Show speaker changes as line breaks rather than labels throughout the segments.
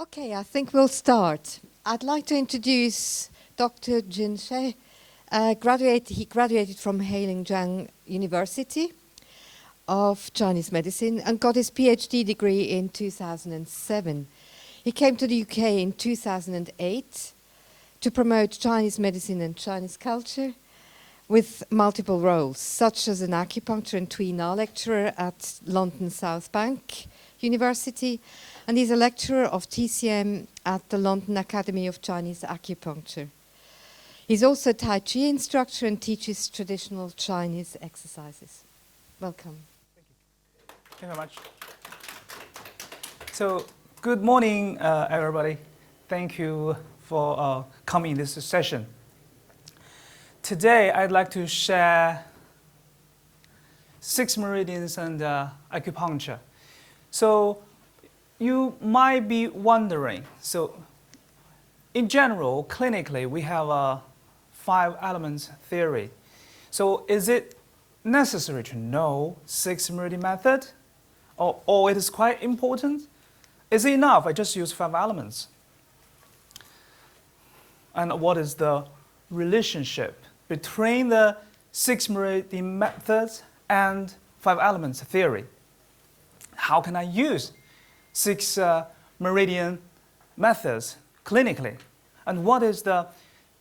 Okay, I think we'll start. I'd like to introduce Dr. Jin She. He graduated from Heilongjiang University of Chinese Medicine and got his PhD degree in 2007. He came to the UK in 2008 to promote Chinese medicine and Chinese culture with multiple roles, such as an acupuncture and Tui Na lecturer at London South Bank University, and he's a lecturer of TCM at the London Academy of Chinese Acupuncture. He's also a Tai Chi instructor and teaches traditional Chinese exercises. Welcome.
Thank you very much. So, good morning, everybody. Thank you for coming to this session. Today, I'd like to share 6 meridians and acupuncture. So, you might be wondering, so in general, clinically, we have a 5 elements theory. So is it necessary to know 6 meridian method? Or it is quite important? Is it enough I just use 5 elements? And what is the relationship between the 6 meridian methods and 5 elements theory? How can I use 6 meridian methods clinically? And what is the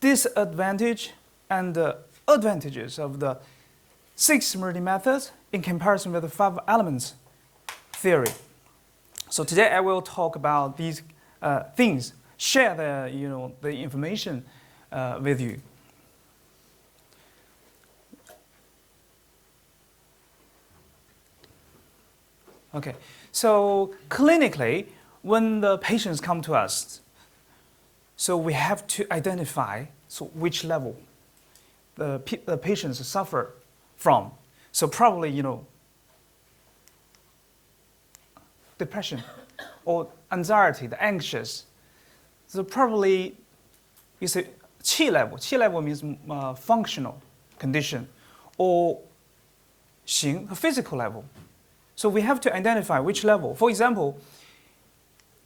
disadvantage and the advantages of the 6 meridian methods in comparison with the 5 elements theory? So today I will talk about these things, share the information with you. Okay, so clinically, when the patients come to us, so we have to identify which level the patients suffer from. So probably, depression or anxiety, the anxious. So probably, you say qi level. Qi level means functional condition, or xing, physical level. So we have to identify which level. For example,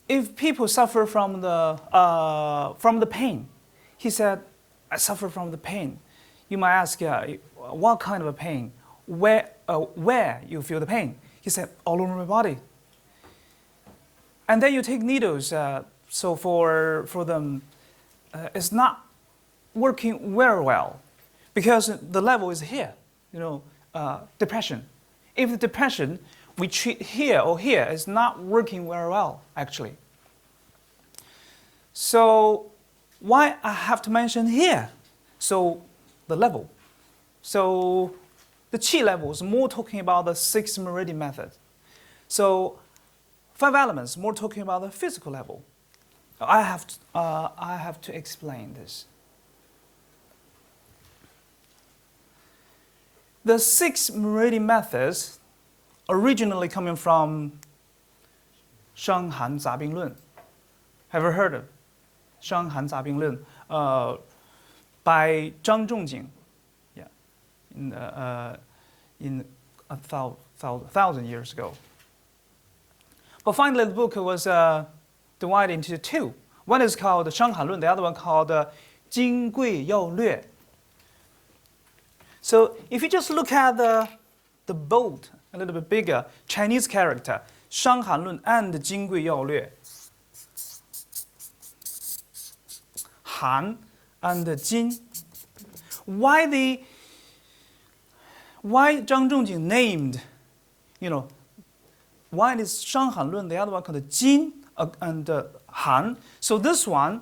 if people suffer from the pain, he said, I suffer from the pain. You might ask, what kind of a pain? Where you feel the pain? He said, all over my body. And then you take needles. So for them, it's not working very well because the level is here. Depression. If the depression we treat here or here is not working very well, actually. So why I have to mention here? So the level. So the qi level is more talking about the 6 meridian method. So 5 elements, more talking about the physical level. I have to explain this. The 6 meridian methods originally coming from Shanghan Zabing Lun. Have you heard of Shanghan Zabing Lun? By Zhang Zhongjing, in 1,000 years ago. But finally, the book was divided into 2. One is called Shanghan Lun, the other one called Jin Gui Yao Lue. So if you just look at the bold, a little bit bigger Chinese character, Shanghan Lun and Jin Gui Yao Lue. Han and Jin. Why Zhang Zhongjing named, one is Shanghan Lun, the other one called Jin and Han. So this one,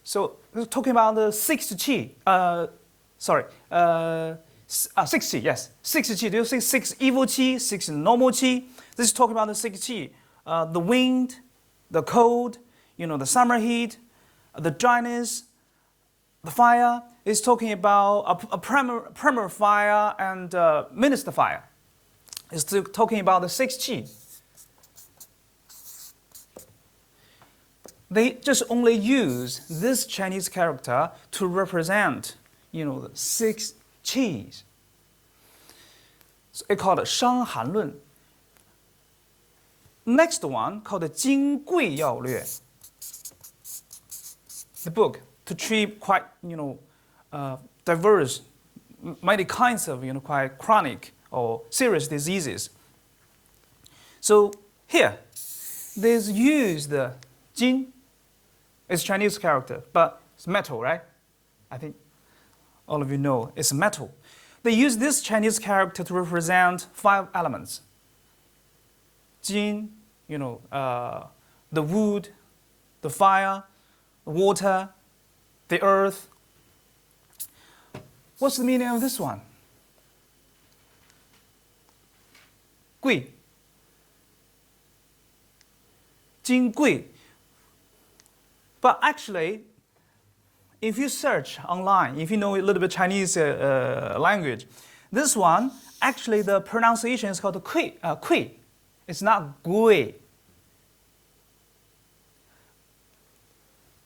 so we're talking about the 6 qi. 6 qi, yes. 6 qi. Do you say 6 evil qi, 6 normal qi? This is talking about the 6 qi. The wind, the cold, the summer heat, the dryness, the fire. Is talking about a primal fire and minister fire. It's talking about the 6 qi. They just only use this Chinese character to represent, the 6 qis. So it's called Shanghan Lun. next one called the 金匮要略, the book to treat quite, diverse, many kinds of, quite chronic or serious diseases. So here, there's used the 金, it's Chinese character, but it's metal, right? I think all of you know it's metal. They use this Chinese character to represent 5 elements. 金, the wood, the fire, the water, the earth. What's the meaning of this one? 贵. 金贵. But actually, if you search online, if you know a little bit Chinese language, this one, actually the pronunciation is called 贵, 贵. It's not 贵.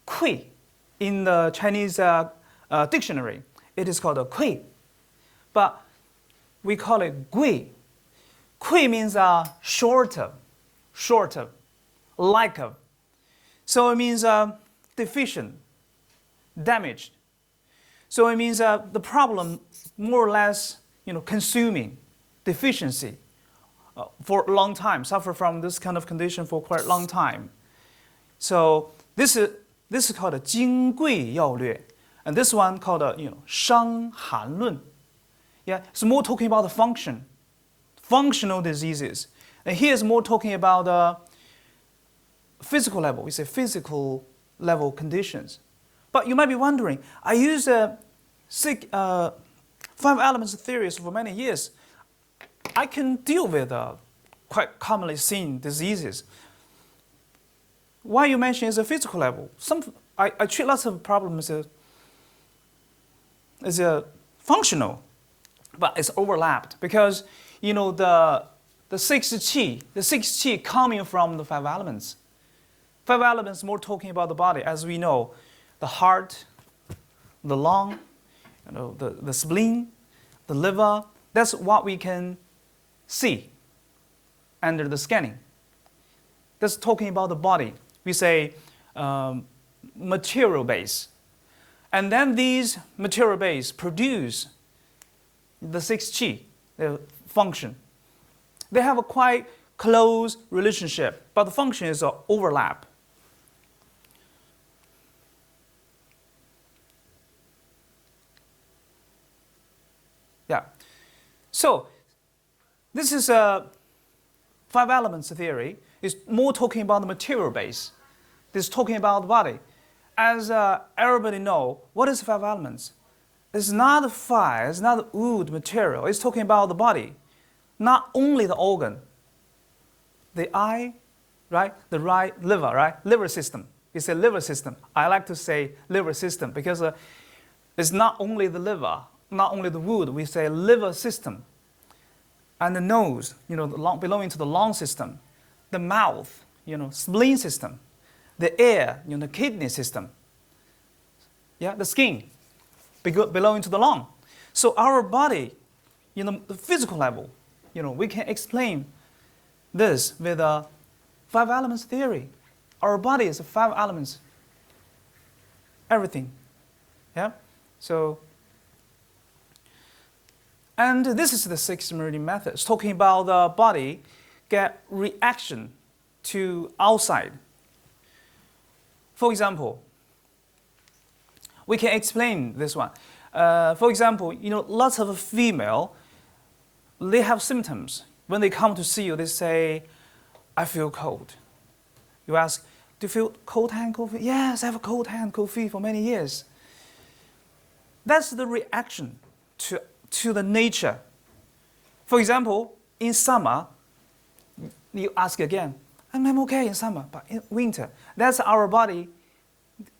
贵 in the Chinese dictionary, it is called 贵. But we call it 贵. 贵 means short of, like of. So it means deficient, damaged. So it means the problem more or less, consuming, deficiency for a long time, suffer from this kind of condition for quite a long time. So this is called a 金匮要略, and this one called a伤寒论. Yeah, it's more talking about the functional diseases. And here is more talking about physical level. We say physical level conditions. But you might be wondering, I used 5 elements theories for many years. I can deal with quite commonly seen diseases. Why you mention is a physical level? I treat lots of problems as functional, but it's overlapped because the 6 qi coming from the 5 elements. 5 elements more talking about the body, as we know, the heart, the lung, the spleen, the liver. That's what we can see under the scanning. That's talking about the body. We say material base. And then these material base produce the 6 qi, the function. They have a quite close relationship, but the function is overlap. Yeah. So this is a 5 elements theory. It's more talking about the material base. This is talking about the body. As everybody know, what is 5 elements? It's not fire, it's not wood material. It's talking about the body. Not only the organ. The eye, right? The right liver, right? Liver system. It's a liver system. I like to say liver system because it's not only the liver, not only the wood. We say liver system. And the nose, belonging to the lung system. The mouth, spleen system. The air, the kidney system. Yeah, the skin, belonging to the lung. So our body, the physical level, we can explain this with a 5 elements theory. Our body is 5 elements. Everything. Yeah? So, and this is the 6 meridian method. It's talking about the body get reaction to outside. For example, we can explain this one. For example, lots of female, they have symptoms. When they come to see you, they say, I feel cold. You ask, do you feel cold hand, cold feet? Yes, I have a cold hand, cold feet for many years. That's the reaction to the nature. For example, in summer, you ask again, I'm okay in summer, but in winter, that's our body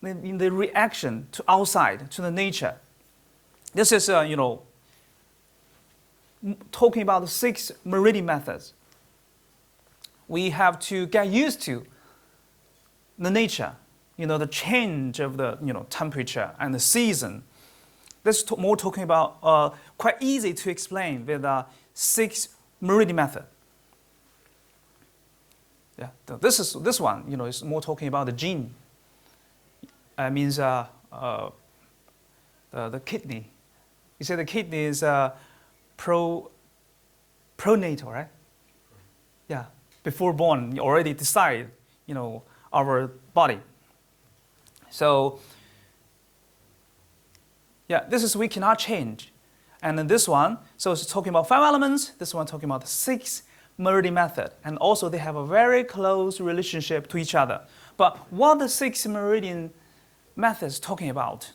in the reaction to outside, to the nature. This is, talking about the 6 meridian methods. We have to get used to the nature, the change of the, temperature and the season. This is more talking about quite easy to explain with the 6 meridian method. Yeah, this one, is more talking about the gene. Means the kidney. You say the kidney is pronatal, right? Yeah, before born, you already decide, our body. So, yeah, this is we cannot change. And then this one, so it's talking about 5 elements. This one talking about the 6 meridian method. And also they have a very close relationship to each other. But what the 6 meridian methods talking about?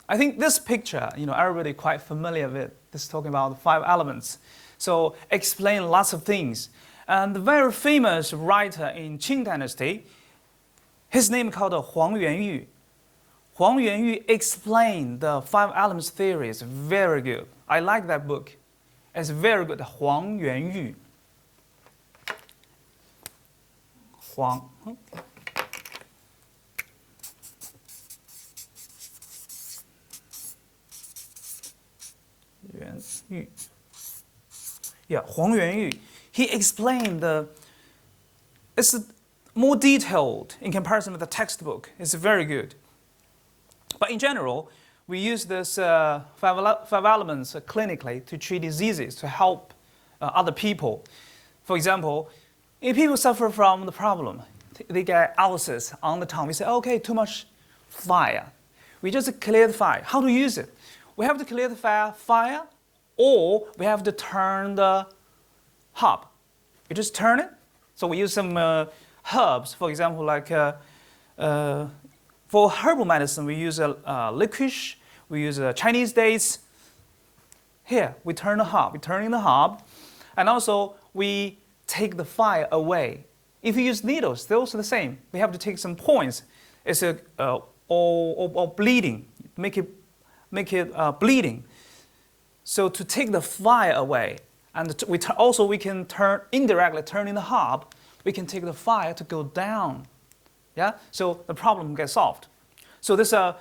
I think this picture, everybody quite familiar with. This is talking about the 5 elements. So explain lots of things. And the very famous writer in Qing Dynasty, his name called Huang Yuanyu. Huang Yuanyu explained the 5 elements theory. It's very good. I like that book. It's very good. Huang Yuanyu. Huang. Yuanyu. Yeah, Huang Yuanyu. He explained it's more detailed in comparison with the textbook. It's very good. But in general, we use this 5 elements clinically to treat diseases, to help other people. For example, if people suffer from the problem, they get ulcers on the tongue, we say, okay, too much fire. We just clear the fire. How to use it? We have to clear the fire, or we have to turn the hob. You just turn it. So we use some herbs, for example, like for herbal medicine, we use licorice, we use Chinese dates. Here, we turn the hob. We turn in the hob, and also we take the fire away. If you use needles, they're also the same. We have to take some points. It's or bleeding, make it bleeding. So to take the fire away, and we can indirectly turn in the hob. We can take the fire to go down. Yeah, so the problem gets solved. So this 5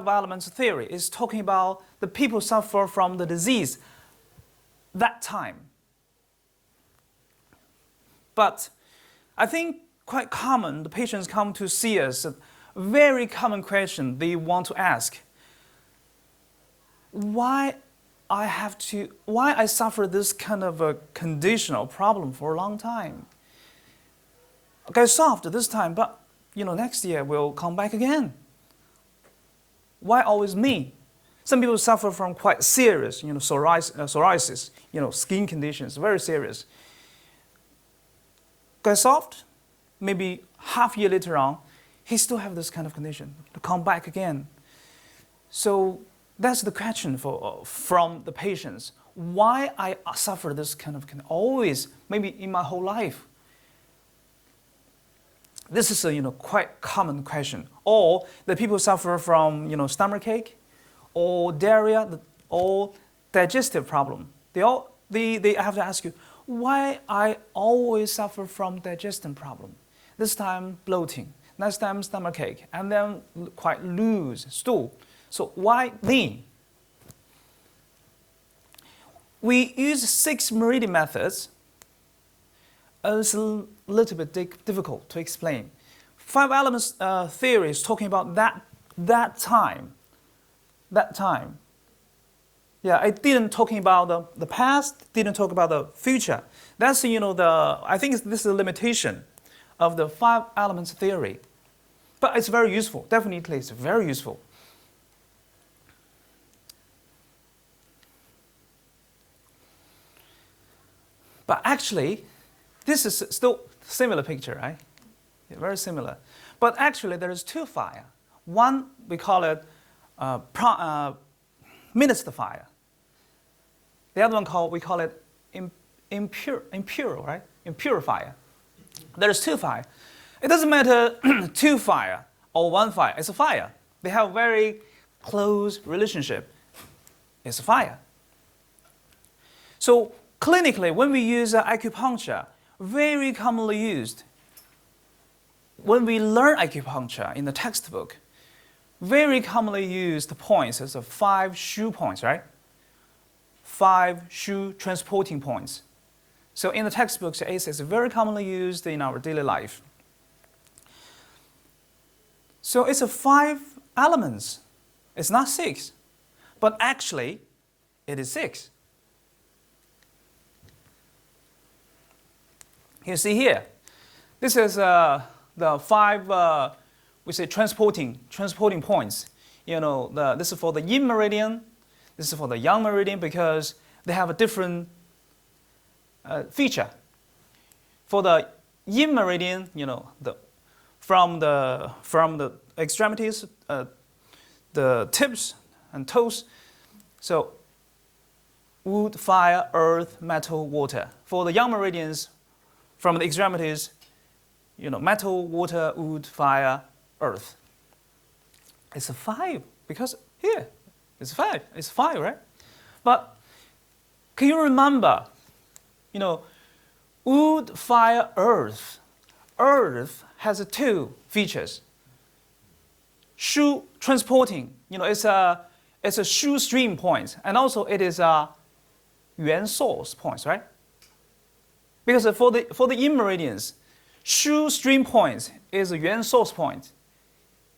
elements theory is talking about the people suffer from the disease that time. But I think quite common, the patients come to see us, a very common question they want to ask. Why I suffer this kind of a condition or problem for a long time? Okay, solved this time, but next year will come back again. Why always me? Some people suffer from quite serious, psoriasis, skin conditions, very serious. Get solved, maybe half year later on, he still have this kind of condition to come back again. So that's the question from the patients. Why I suffer this kind of always, maybe in my whole life? This is a quite common question. Or the people suffer from stomachache, or diarrhea, or digestive problem. They have to ask you, why I always suffer from digestion problem? This time bloating, next time stomachache, and then quite loose stool. So why me? We use 6 meridian methods. It's a little bit difficult to explain. 5 elements theory is talking about that time. Yeah, it didn't talking about the past, didn't talk about the future. That's I think this is the limitation of the 5 elements theory. But it's very useful. Definitely, it's very useful. But actually, this is still similar picture, right? Yeah, very similar. But actually, there is 2 fire. One, we call it minister fire. The other one we call it impure, right? Impure fire. There is 2 fire. It doesn't matter 2 fire or 1 fire. It's a fire. They have a very close relationship. It's a fire. So clinically, when we use acupuncture, very commonly used. When we learn acupuncture in the textbook, very commonly used points is 5 shu points, right? 5 shu transporting points. So in the textbooks, ACE is very commonly used in our daily life. So it's a 5 elements. It's not 6, but actually it is 6. You see here, this is the 5 we say transporting points. This is for the yin meridian, this is for the yang meridian, because they have a different feature. For the yin meridian, from the extremities, the tips and toes, so wood, fire, earth, metal, water. For the yang meridians, from the extremities, metal, water, wood, fire, earth. It's a 5 because here it's 5. It's 5, right? But can you remember, wood, fire, earth. Earth has 2 features. Shoe transporting, it's a shoe stream point, and also it is a yuan source points, right? Because for the yin meridians, shoe stream point is a yuan source point.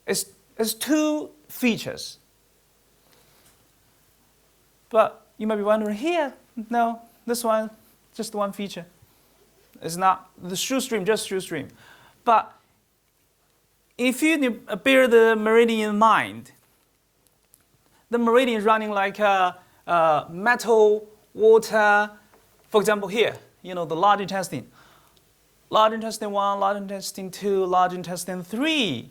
It's 2 features. But you might be wondering here, no, this one, just 1 feature. It's not the shoe stream, just shoe stream. But if you bear the meridian in mind, the meridian is running like metal, water. For example, here, the large intestine. Large intestine 1, large intestine 2, large intestine 3.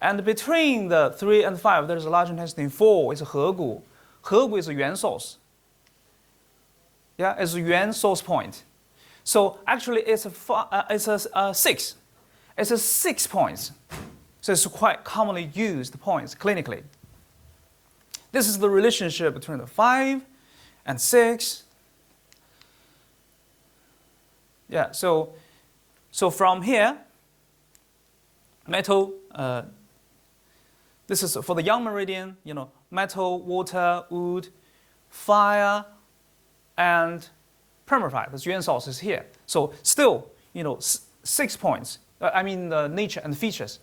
And between the 3 and 5, there's a large intestine 4. It's a 合谷. 合谷is a yuan source. Yeah, it's a yuan source point. So actually, it's a 6. It's a 6 points. So it's quite commonly used points clinically. This is the relationship between the 5 and 6. Yeah, so from here, metal, this is for the yang meridian, metal, water, wood, fire, and permafire. The yuan source is here. So still, 6 points. I mean the nature and features.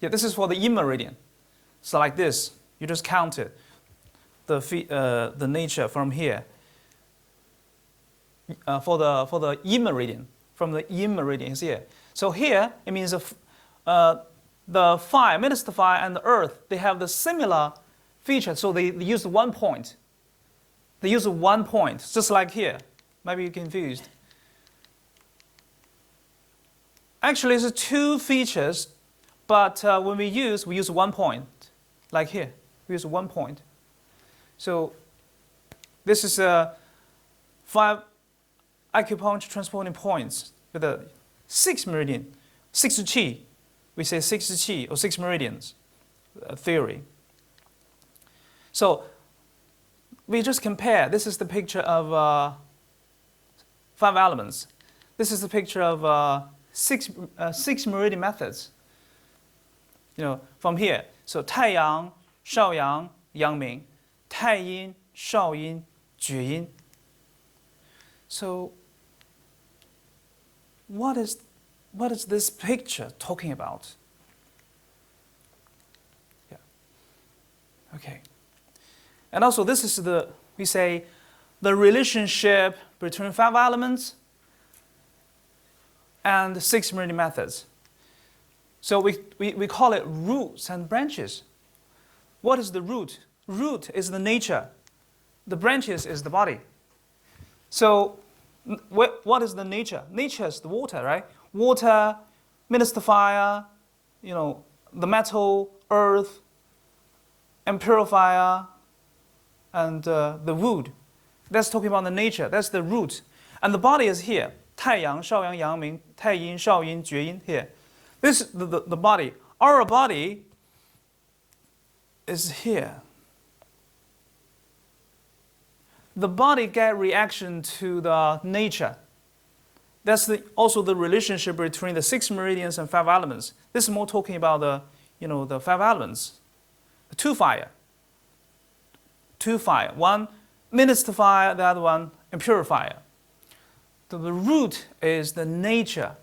Yeah, this is for the yin meridian. So like this, you just count it, the nature from here. For the yin meridian, from the yin meridian is here. So here it means the fire, minister fire, and the earth, they have the similar feature. So they use 1 point. They use 1 point, just like here. Maybe you're confused. Actually, it's 2 features, but when we use 1 point, like here. We use 1 point. So this is 5 acupuncture transporting points with a 6 meridian, 6 qi. We say 6 qi or 6 meridians theory. So we just compare. This is the picture of 5 elements. This is the picture of 6 meridian methods. From here. So 太阳, 少阳, yang ming, 太阴, 少阴, 厥阴. So what is this picture talking about? Yeah. Okay. And also this is we say the relationship between 5 elements and 6 meridian methods. So we call it roots and branches. What is the root? Root is the nature. The branches is the body. So what is the nature? Nature is the water, right? Water, minister fire, the metal, earth, and purifier, and the wood. That's talking about the nature. That's the root. And the body is here. 太阳, 少阳, yang ming, 太阴, 少阴, 厥阴 here. This is the body. Our body is here. The body get reaction to the nature. That's also the relationship between the 6 meridians and 5 elements. This is more talking about the 5 elements. 2 fire. 2 fire. 1 mystify the other one, and purify it. The root is the nature.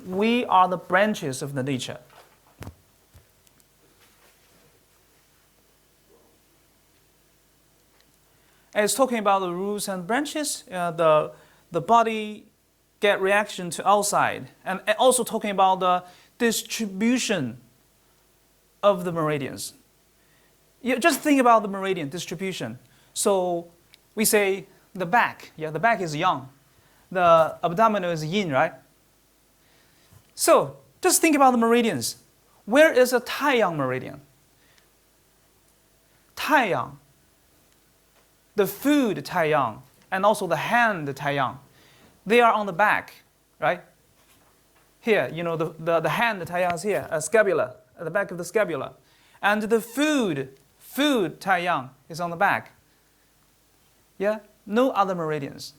We are the branches of the nature. And it's talking about the roots and branches. The body get reaction to outside, and also talking about the distribution of the meridians. You just think about the meridian distribution. So we say the back. Yeah, the back is yang. The abdominal is yin, right? So just think about the meridians. Where is a taiyang meridian? Taiyang. The food taiyang, and also the hand taiyang. They are on the back, right? Here, the hand taiyang is here, a scapula, at the back of the scapula. And the food taiyang is on the back. Yeah, no other meridians.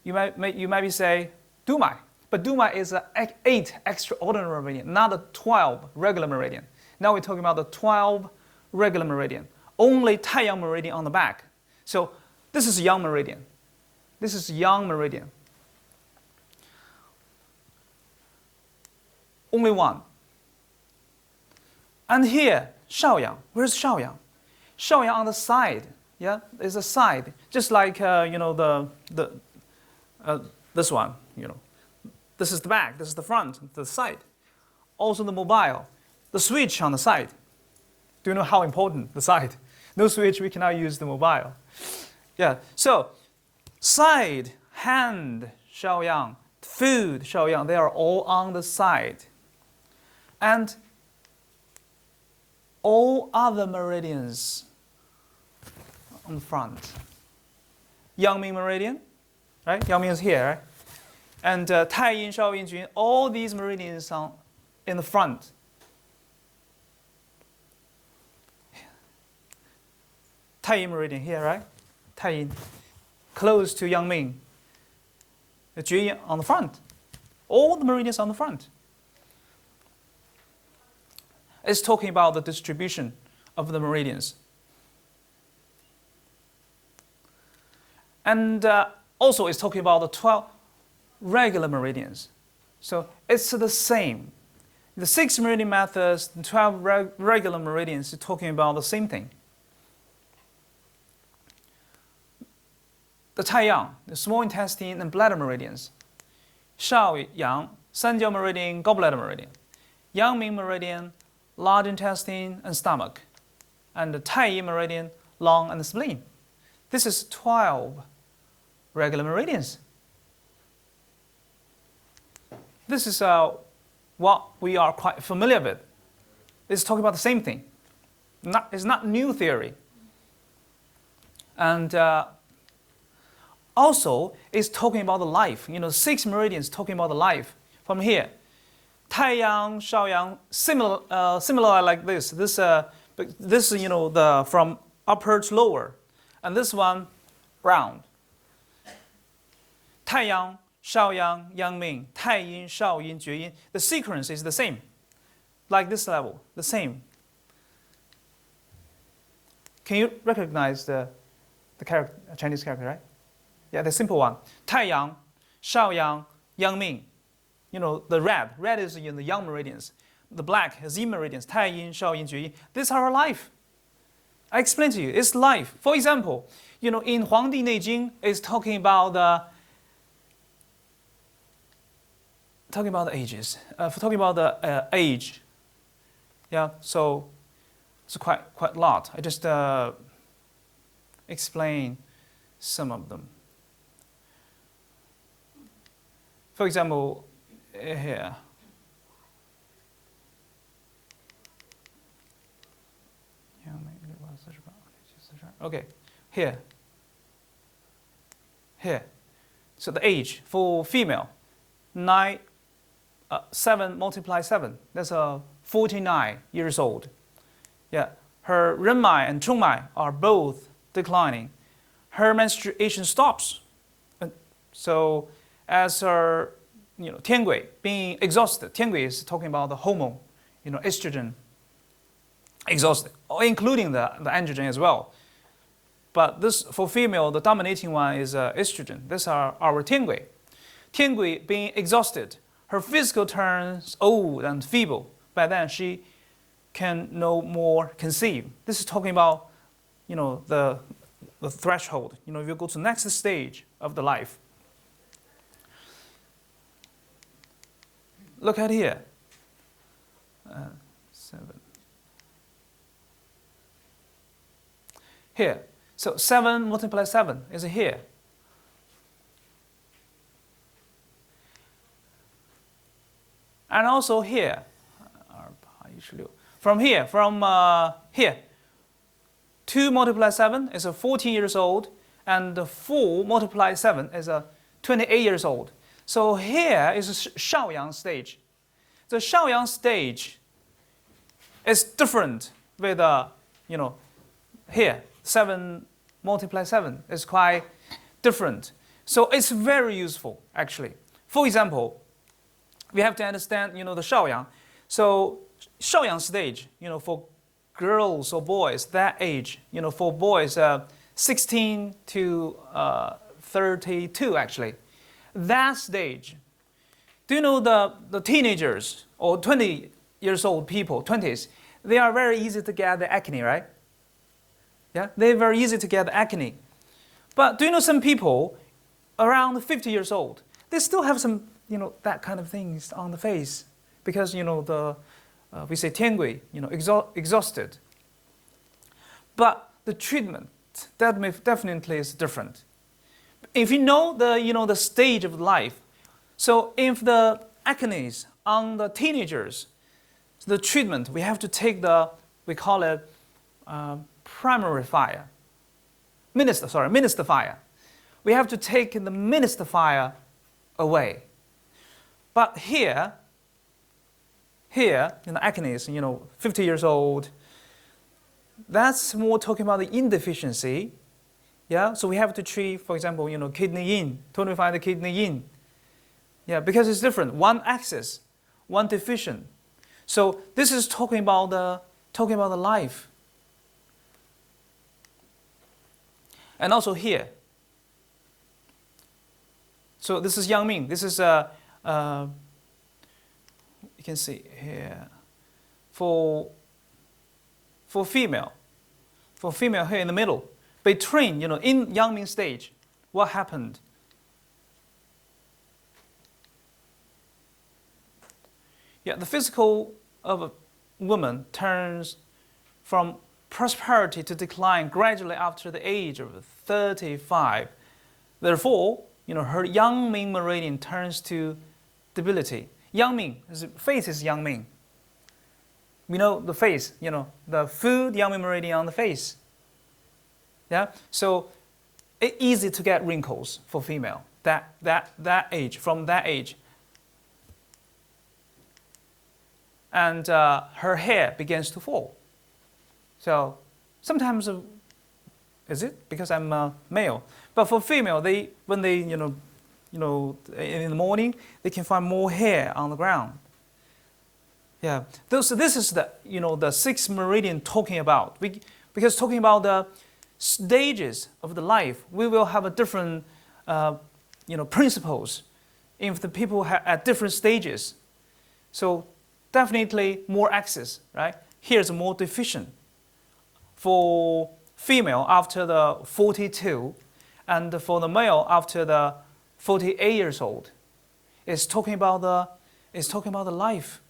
You might be say, Dumai. But Dumai is an 8 extraordinary meridian, not a 12 regular meridian. Now we're talking about the 12 regular meridian. Only taiyang meridian on the back. So this is yang meridian. This is yang meridian. Only one. And here, Shaoyang. Where's Shaoyang? Shaoyang on the side. Yeah, it's a side, just like this one. This is the back. This is the front. The side. Also the mobile. The switch on the side. Do you know how important the side? No switch, we cannot use the mobile. Yeah. So side, hand, Shaoyang, food, Shaoyang, they are all on the side. And all other meridians on the front. Yangming meridian, right? Yangming is here, right? And Taiyin, Shaoyin, Juyin, all these meridians are in the front. Taiyin meridian here, right? Taiyin, close to Yangming. The Juyin on the front. All the meridians on the front. It's talking about the distribution of the meridians. And also it's talking about the 12 regular meridians. So it's the same. The 6 meridian methods, the 12 regular meridians are talking about the same thing. The taiyang, the small intestine and bladder meridians. Shaoyang, sanjiao meridian, gallbladder meridian. Yangming meridian, large intestine and stomach. And the Taiyin meridian, lung and spleen. This is 12 regular meridians. This is what we are quite familiar with. It's talking about the same thing. It's not new theory. And also, it's talking about the life. 6 meridians talking about the life. From here, Taiyang, Shaoyang, similar like this. This the from upper to lower, and this one round. Taiyang, Shaoyang, Yangming, Taiyin, Shaoyin, Juyin. The sequence is the same, like this level, the same. Can you recognize the character, Chinese character, right? Yeah, the simple one. Taiyang, Shaoyang, Yangming. The red. Red is in the yang meridians. The black is yin meridians. Taiyin, Shaoyin, Juyin. These are our life. I explained to you. It's life. For example, in Huangdi Neijing, it's talking about the ages. Talking about the age. Yeah. So it's quite a lot. I just explain some of them. For example, here. Okay, here. So the age for female, 7 multiply 7. That's 49 years old. Yeah, her renmai and chungmai are both declining. Her menstruation stops. So as her tiangui being exhausted. Tiangui is talking about the hormone, estrogen, exhausted, including the androgen as well. But this, for female, the dominating one is estrogen. These are our Tiangui. Tiangui being exhausted, her physical turns old and feeble. By then, she can no more conceive. This is talking about, the threshold. If you go to the next stage of the life. Look at here. 7. Here. So 7 multiplied 7 is here. And also here. From here, here. 2 multiplied 7 is 14 years old, and 4 multiplied 7 is 28 years old. So here is a Shaoyang stage. The Shaoyang stage is different with, here, 7 multiplied 7 is quite different. So it's very useful, actually. For example, we have to understand, the Shaoyang. So Shaoyang stage, for girls or boys, that age, for boys, 16 to 32, actually. That stage, do you know the teenagers or 20 years old people, 20s, they are very easy to get the acne, right? Yeah, they're very easy to get acne. But do you know some people around 50 years old, they still have some, that kind of things on the face because, we say tiangui, exhausted. But the treatment, that definitely is different. If you know the stage of life, so if the acne is on the teenagers, the treatment, we have to take we call it primary fire. Minister fire. We have to take the minister fire away. But here, acne is, 50 years old, that's more talking about the indeficiency. Yeah, so we have to treat, for example, kidney yin, tonify the kidney yin. Yeah, because it's different. One axis, one deficient. So this is talking about the life. And also here. So this is Yang Ming. This is you can see here for female. For female here in the middle. Between, in Yang Ming stage, what happened? Yeah, the physical of a woman turns from prosperity to decline gradually after the age of 35. Therefore, her Yang Ming meridian turns to debility. Yang Ming, face is Yang Ming. We know the face, the food Yang Ming meridian on the face. Yeah, so it's easy to get wrinkles for female. That age, from that age. And her hair begins to fall. So sometimes, is it because I'm a male? But for female, when they in the morning, they can find more hair on the ground. Yeah. So this is the the 6th meridian talking about. Because talking about the stages of the life, we will have a different principles if the people at different stages. So definitely more axis, right? Here's more deficient. For female after the 42, and for the male after the 48 years old, it's talking about the life.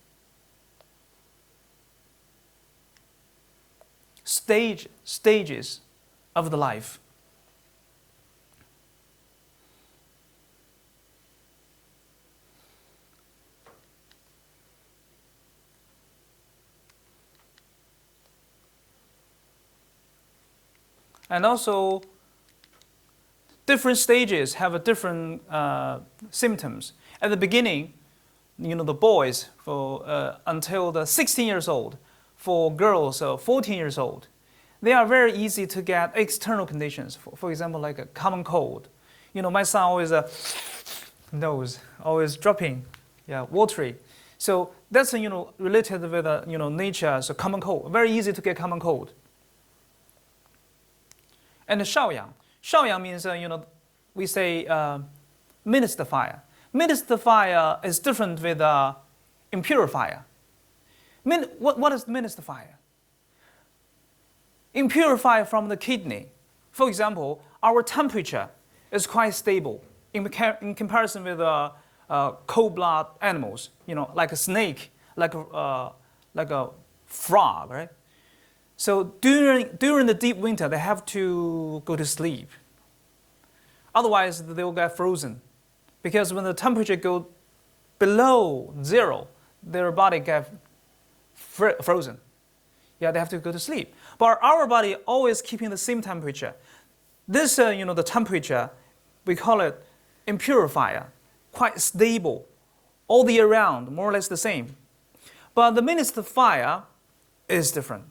Stages of the life. And also, different stages have a different symptoms. At the beginning, the boys until the 16 years old, for girls 14 years old, they are very easy to get external conditions. For example, like a common cold. My son always nose always dropping, watery. So that's related with nature. So common cold, very easy to get common cold. and the Shaoyang. Shaoyang means, we say minister fire. Minister fire is different with impure fire. What is minister fire? Impure fire from the kidney. For example, our temperature is quite stable in comparison with cold-blood animals, like a snake, like a frog, right? So during the deep winter, they have to go to sleep. Otherwise, they will get frozen. Because when the temperature goes below zero, their body gets frozen. Yeah, they have to go to sleep. But our body always keeping the same temperature. This, the temperature, we call it impure fire, quite stable, all the year round, more or less the same. But the minister fire is different.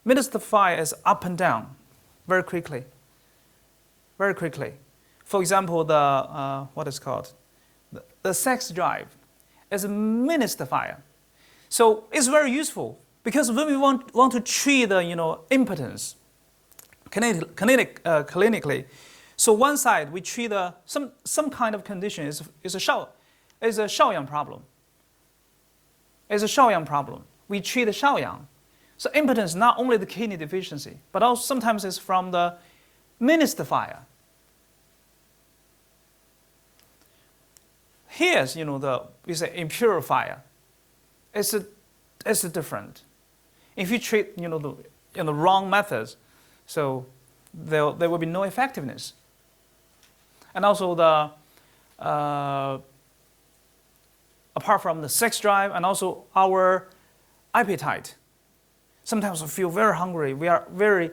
Minister fire is up and down, very quickly, very quickly. For example, what is called the sex drive is a minister fire. So it's very useful because when we want to treat the impotence clinically, so one side we treat some kind of condition is a Shaoyang problem. It's a Shaoyang problem. We treat the Shaoyang. So impotence not only the kidney deficiency, but also sometimes it's from the minister fire. Here's we say impure fire. It's different. If you treat the wrong methods, so there will be no effectiveness. And also apart from the sex drive and also our appetite. Sometimes we feel very hungry. We are very,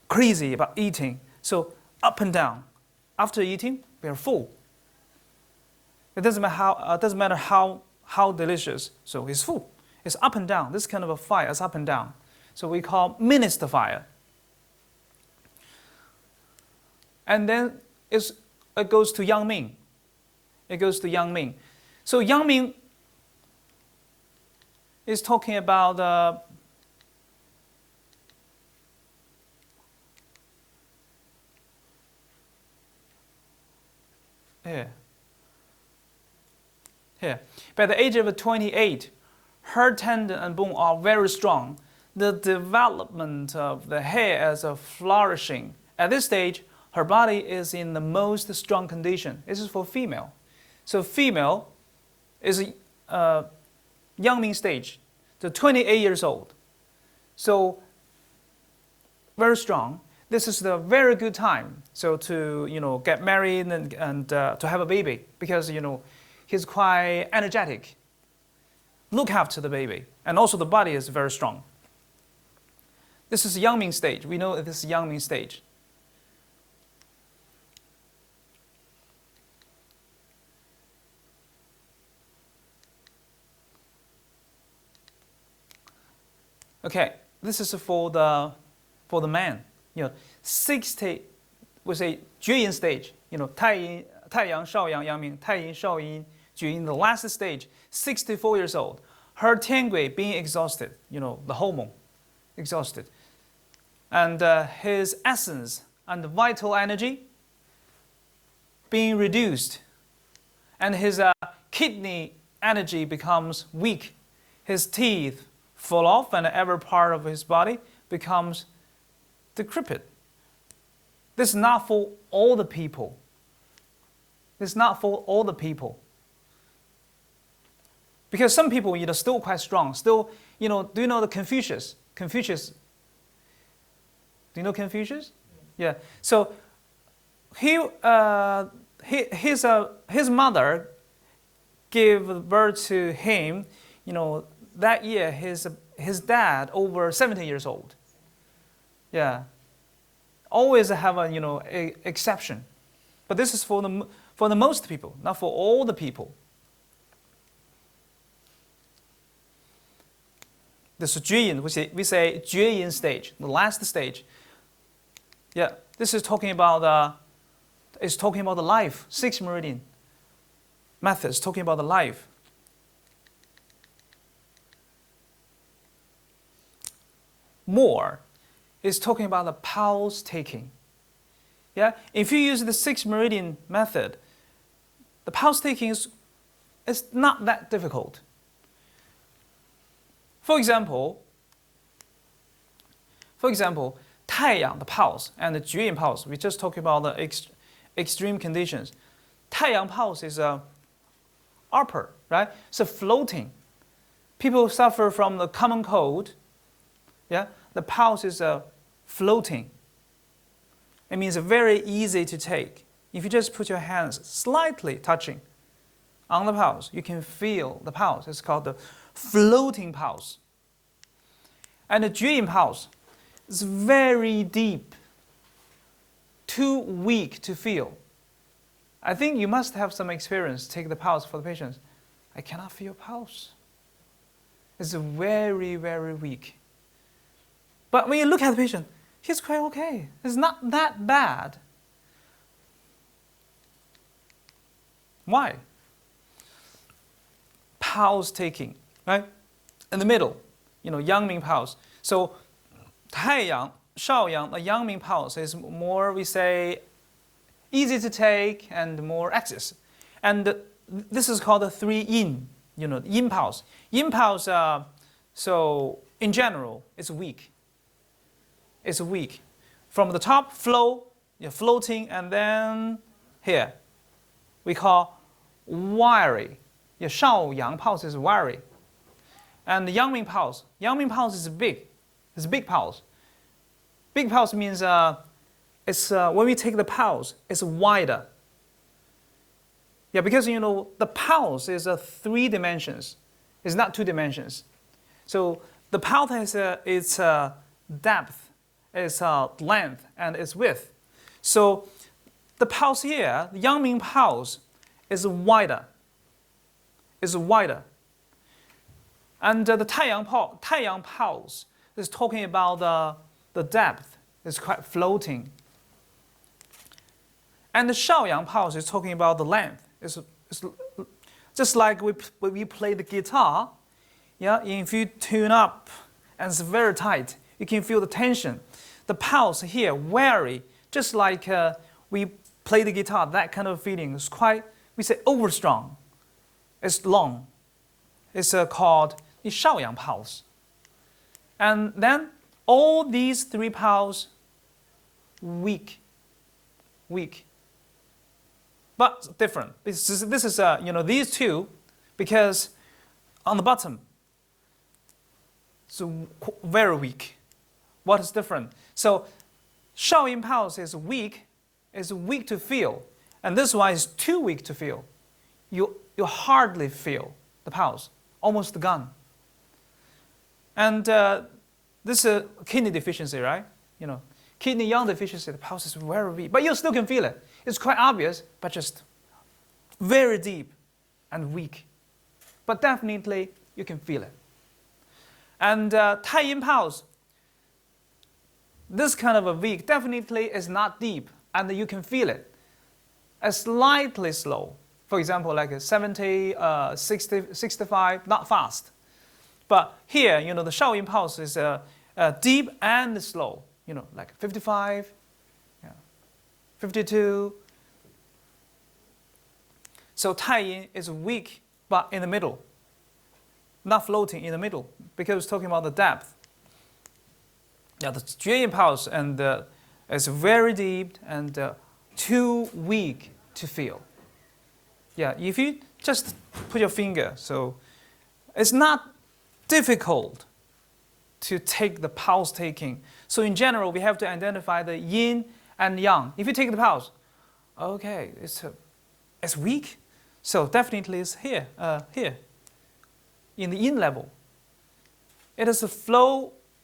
crazy about eating. So up and down. After eating, we are full. It doesn't matter how delicious. So it's full. It's up and down. This kind of a fire is up and down. So we call minister fire. And then it goes to Yang Ming. It goes to Yang Ming. So Yang Ming is talking about here. By the age of 28, her tendon and bone are very strong. The development of the hair is flourishing. At this stage, her body is in the most strong condition. This is for female. So female is a Yang Ming stage, to 28 years old. So very strong. This is the very good time. So to get married and to have a baby because he's quite energetic. Look after the baby, and also the body is very strong. This is Yang Ming stage. We know that this is Yang Ming stage. Okay, this is for the man. 60 we say 绝阴 stage. 太阳少阳阳明太阴少阴绝阴 the last stage. 64 years old. Her tiangui being exhausted. The hormone exhausted, and his essence and vital energy being reduced, and his kidney energy becomes weak. His teeth fall off, and every part of his body becomes decrepit. This is not for all the people. This is not for all the people. Because some people, still quite strong. Still, do you know the Confucius? Confucius. Do you know Confucius? Yeah. So his mother gave birth to him. That year his dad over 70 years old. Yeah. Always have a exception, but this is for the most people, not for all the people. This is 绝阴, we say 绝阴 stage, the last stage. Yeah, this is talking about the life, 6 meridian methods, talking about the life. More is talking about the pulse taking. Yeah, if you use the 6 meridian method, the pulse taking is not that difficult. For example, 太阳 the pulse and the 绝影 pulse. We just talked about the extreme conditions. 太阳 pulse is upper, right? So floating. People suffer from the common cold. Yeah, the pulse is floating. It means very easy to take. If you just put your hands slightly touching on the pulse, you can feel the pulse. It's called the floating pulse. And the 绝影 pulse is very deep, too weak to feel. I think you must have some experience. Take the pulse for the patients. I cannot feel pulse. It's very, very weak. But when you look at the patient, he's quite okay. It's not that bad. Why? Pulse taking, right? In the middle, Yangming pulse. So, 太阳, 少阳, the Yangming pulse is more, we say, easy to take and more access. And this is called the 3 yin, yin pulse. Yin pulse, so in general, it's weak. It's weak. From the top, flow, you're floating, and then here, we call wiry. Your 少阳 pulse is wiry. And the Yangming pulse is big. It's a big pulse. Big pulse means it's when we take the pulse, it's wider. Yeah, because the pulse is 3 dimensions. It's not 2 dimensions. So the pulse has its depth, its length, and its width. So the pulse here, the Yangming pulse, is wider. Is wider. And the 太阳 pulse is talking about the depth. It's quite floating. And the 少阳 pulse is talking about the length. It's just like when we play the guitar. Yeah, if you tune up and it's very tight, you can feel the tension. The pulse here, wary, just like we play the guitar, that kind of feeling is quite, we say, overstrong. It's long. It's called the 少阳 pulse. And then all these 3 pulse, weak. But different. This is these 2, because on the bottom, so very weak. What is different? So 少阳 pulse is weak to feel, and this one is too weak to feel. You hardly feel the pulse, almost gone. And this is kidney deficiency, right? Kidney yang deficiency, the pulse is very weak, but you still can feel it. It's quite obvious, but just very deep and weak. But definitely you can feel it. And 太阴 pulse, this kind of a weak definitely is not deep, and you can feel it. Slightly slow. For example, like 70, 60, 65, not fast. But here, the 少阳 pulse is deep and slow. Like 55, 52. So 太阴 is weak, but in the middle. Not floating, in the middle, because it's talking about the depth. Yeah, the 绝影 pulse and is very deep and too weak to feel. Yeah, if you just put your finger, so it's not difficult to take the pulse taking. So in general, we have to identify the yin and yang. If you take the pulse, okay, it's weak, so definitely it's here, in the yin level. It is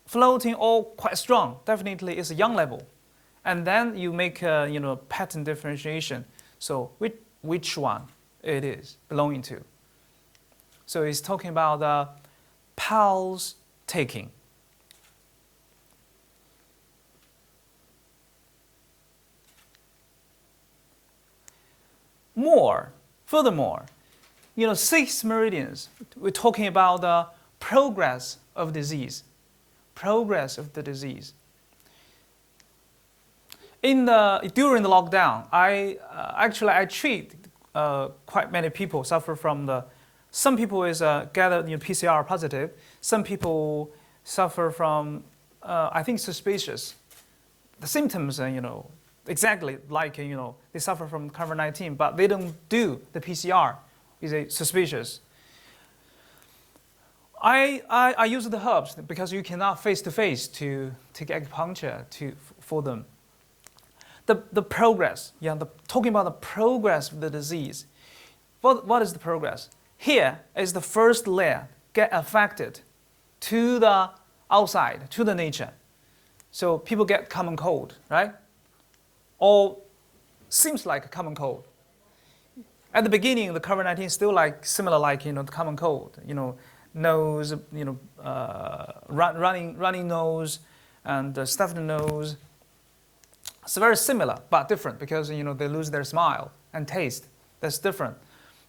floating or quite strong. Definitely it's a yang level, and then you make pattern differentiation. So which one it is belonging to. So it's talking about the pulse taking. Furthermore, 6 meridians, we're talking about the progress of disease. Progress of the disease. during the lockdown, I treat quite many people suffer from some people is gather PCR positive. Some people suffer from I think suspicious. The symptoms exactly like they suffer from COVID-19, but they don't do the PCR. Is a suspicious. I use the herbs because you cannot face to face to take acupuncture for them. The progress, talking about the progress of the disease. What is the progress? Here is the first layer get affected to the outside, to the nature. So people get common cold, right? Or seems like a common cold. At the beginning, the COVID-19 is still similar the common cold. Nose, running nose, and stuffed nose. It's very similar, but different because they lose their smile and taste. That's different.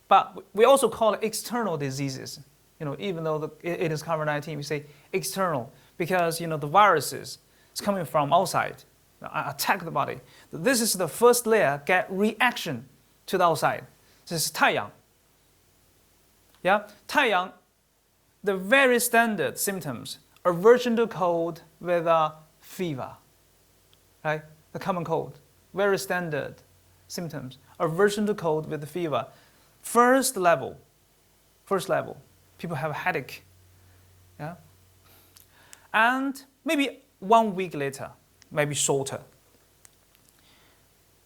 But we also call it external diseases. Even though it is COVID-19, we say external because the viruses is coming from outside, attack the body. This is the first layer get reaction to the outside. This is 太阳. Yeah, 太阳, the very standard symptoms: aversion to cold with a fever, right? The common cold, very standard symptoms: aversion to cold with the fever. First level, people have a headache, yeah, and maybe 1 week later, maybe shorter,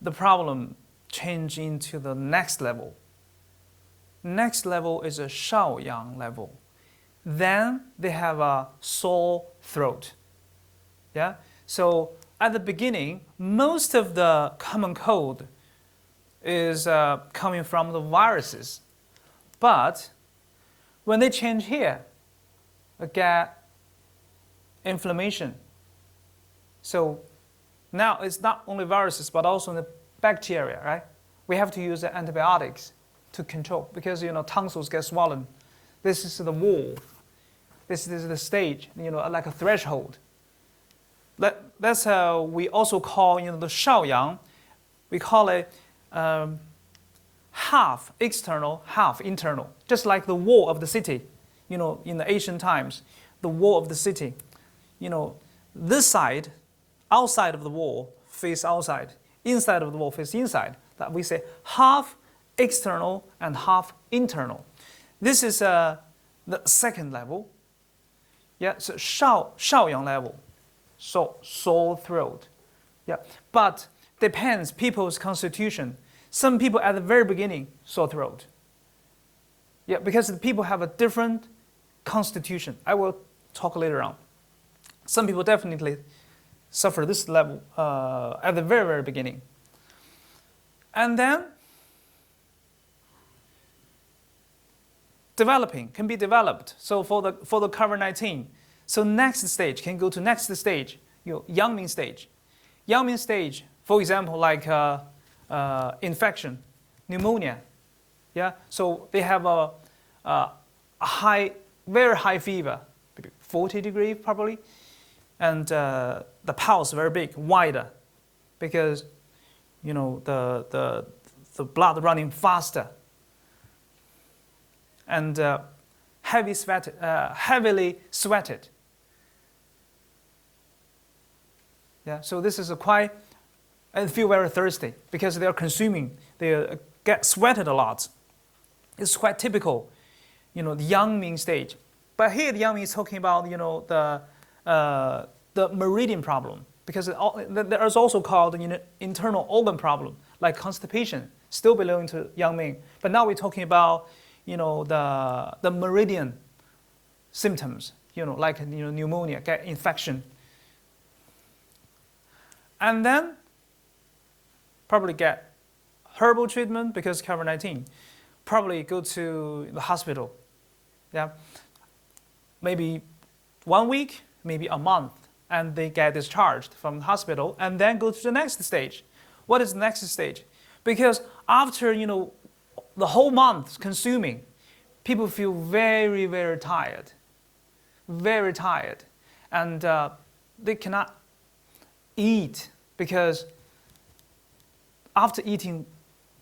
the problem change into the next level. Next level is a 少阳 level. Then they have a sore throat. Yeah. So at the beginning, most of the common cold is coming from the viruses, but when they change here, they get inflammation. So now it's not only viruses but also the bacteria, right? We have to use antibiotics to control because tonsils get swollen. This is the wall. This is the stage, like a threshold. That's how we also call the 少阳. We call it half external, half internal, just like the wall of the city. In the ancient times, the wall of the city. This side, outside of the wall, face outside. Inside of the wall, face inside. That we say half external and half internal. This is the second level. Yeah, so 少阳 level. So sore throat. Yeah, but depends people's constitution. Some people at the very beginning sore throat. Yeah, because the people have a different constitution. I will talk later on. Some people definitely suffer this level at the very, very beginning. And then developing can be developed. So for the COVID-19, so next stage can go to next stage, Yangming stage. Yangming stage, for example, like infection, pneumonia. Yeah, so they have a very high fever, maybe 40 degrees probably, and the pulse very big, wider, because the blood running faster, and heavily sweated. Yeah, so this is and feel very thirsty because they are consuming, they get sweated a lot. It's quite typical, the Yangming stage. But here the Yangming is talking about the meridian problem, because there is also called internal organ problem, like constipation, still belonging to Yangming. But now we're talking about the meridian symptoms, like pneumonia, get infection, and then probably get herbal treatment because COVID-19. Probably go to the hospital. Yeah, maybe 1 week, maybe a month, and they get discharged from the hospital, and then go to the next stage. What is the next stage? Because after the whole month consuming, people feel very, very tired, and they cannot eat because after eating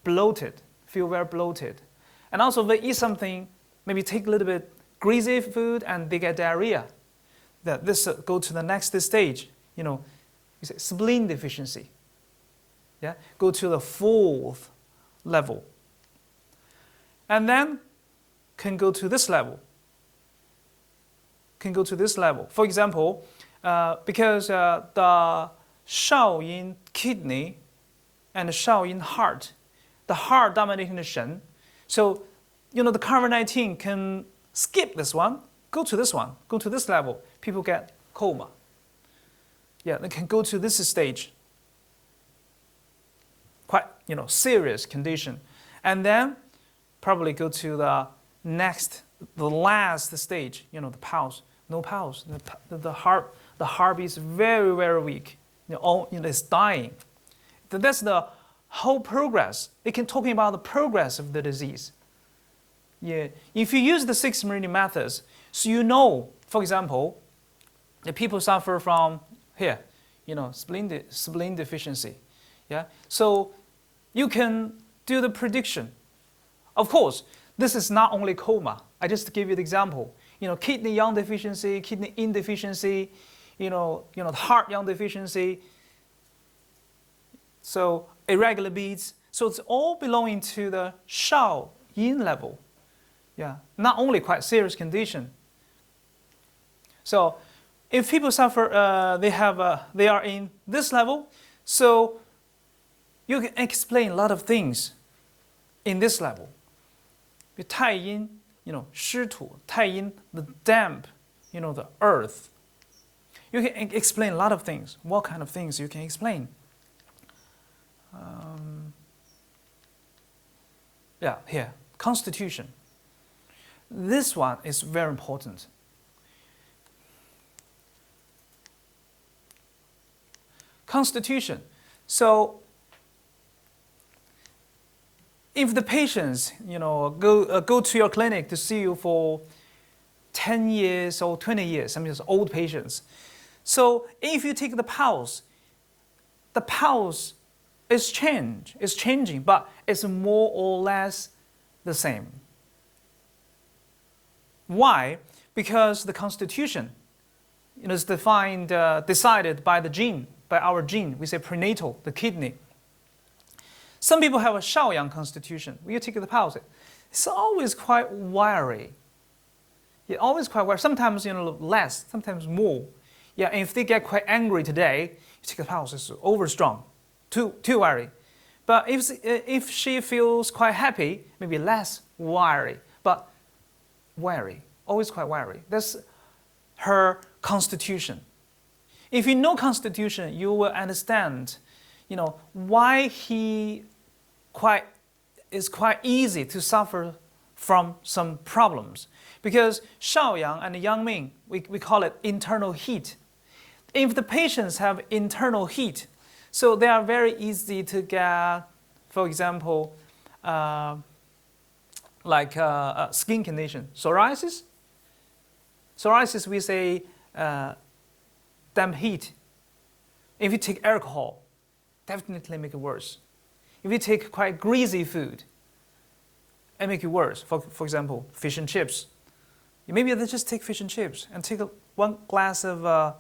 bloated, feel very bloated. And also they eat something, maybe take a little bit greasy food and they get diarrhea. That this go to the next stage, you say spleen deficiency. Yeah, go to the 4th level. And then can go to this level. For example, because the Shaoyin kidney and the Shaoyin heart, the heart dominating the Shen. So, the COVID-19 can skip this one, go to this one, go to this level. People get coma. Yeah, they can go to this stage. Quite, serious condition. And then probably go to the last stage, the pulse. No pulse. The heart is very, very weak. It's dying. That's the whole progress. It can talking about the progress of the disease. Yeah. If you use the 6 meridian methods, so for example, the people suffer from here, spleen deficiency. Yeah. So you can do the prediction. Of course, this is not only coma. I just give you the example. Kidney yang deficiency, kidney yin deficiency, the heart yang deficiency. So irregular beats. So it's all belonging to the Shao Yin level. Yeah, not only quite serious condition. So if people suffer, they are in this level. So you can explain a lot of things in this level. 太阴, 湿土, 太阴, the damp, the earth. You can explain a lot of things. What kind of things you can explain? Here, constitution. This one is very important. Constitution. So if the patients, go to your clinic to see you for 10 years or 20 years, I mean, it's old patients. So if you take the pulse is changing, but it's more or less the same. Why? Because the constitution, is decided by the gene, by our gene. We say prenatal, the kidney. Some people have a Shaoyang constitution. When you take the pulse, it's always quite wiry. Yeah, always quite wiry. Sometimes less, sometimes more. Yeah, and if they get quite angry today, you take the pulse, it's overstrong, too wiry. But if she feels quite happy, maybe less wiry, but wiry, always quite wiry. That's her constitution. If you know constitution, you will understand, why it's quite easy to suffer from some problems. Because Shaoyang and Yangming, we call it internal heat. If the patients have internal heat, so they are very easy to get, for example, skin condition, psoriasis. Psoriasis, we say damp heat. If you take alcohol, definitely make it worse. If you take quite greasy food, it make it worse. For example, fish and chips. Maybe they just take fish and chips and take one glass of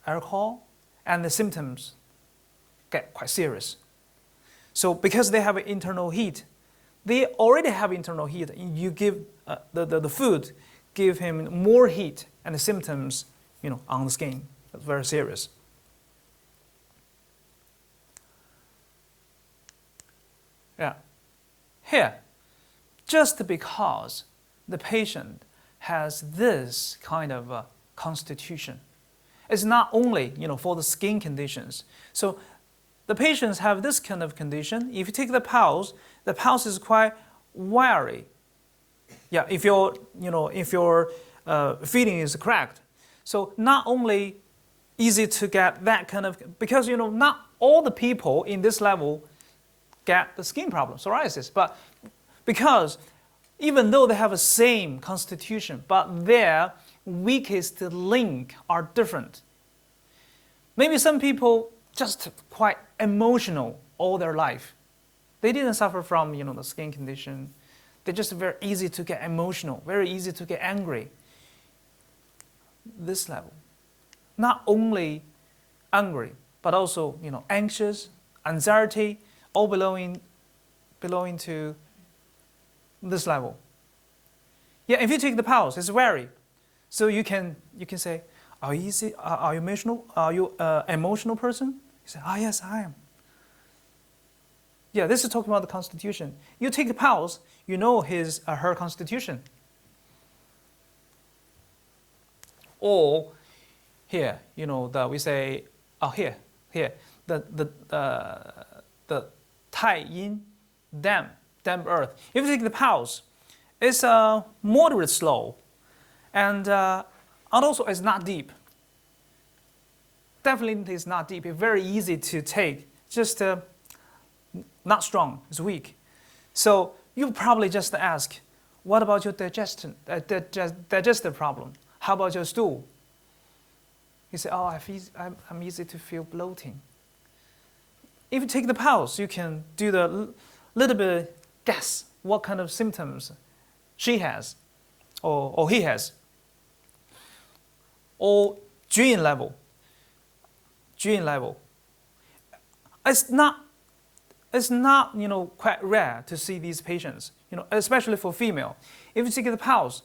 alcohol, and the symptoms get quite serious. So because they have internal heat, they already have internal heat. You give the food, give him more heat, and the symptoms, on the skin, that's very serious. Yeah. Here, just because the patient has this kind of constitution, it's not only for the skin conditions. So the patients have this kind of condition. If you take the pulse is quite wiry. Yeah, if your feeling is correct. So not only easy to get that kind of, because not all the people in this level get the skin problem, psoriasis, but because even though they have the same constitution, but their weakest link are different. Maybe some people just quite emotional all their life. They didn't suffer from, the skin condition. They're just very easy to get emotional, very easy to get angry. This level. Not only angry, but also, anxious, anxiety, all belonging to this level. Yeah, if you take the pulse, it's vary. So you can say, are you emotional? Are you an emotional person? You say, yes, I am. Yeah, this is talking about the constitution. You take the pulse, you know his or her constitution. Or here, we say, here, the Tai Yin, damp earth. If you take the pulse, it's moderate slow, and also it's not deep. Definitely it's not deep. It's very easy to take, just not strong, it's weak. So you probably just ask, what about your digestive problem? How about your stool? You say, I'm easy to feel bloating. If you take the pulse, you can do the little bit guess what kind of symptoms she has or he has. Or gene level. It's not quite rare to see these patients, especially for female. If you take the pulse,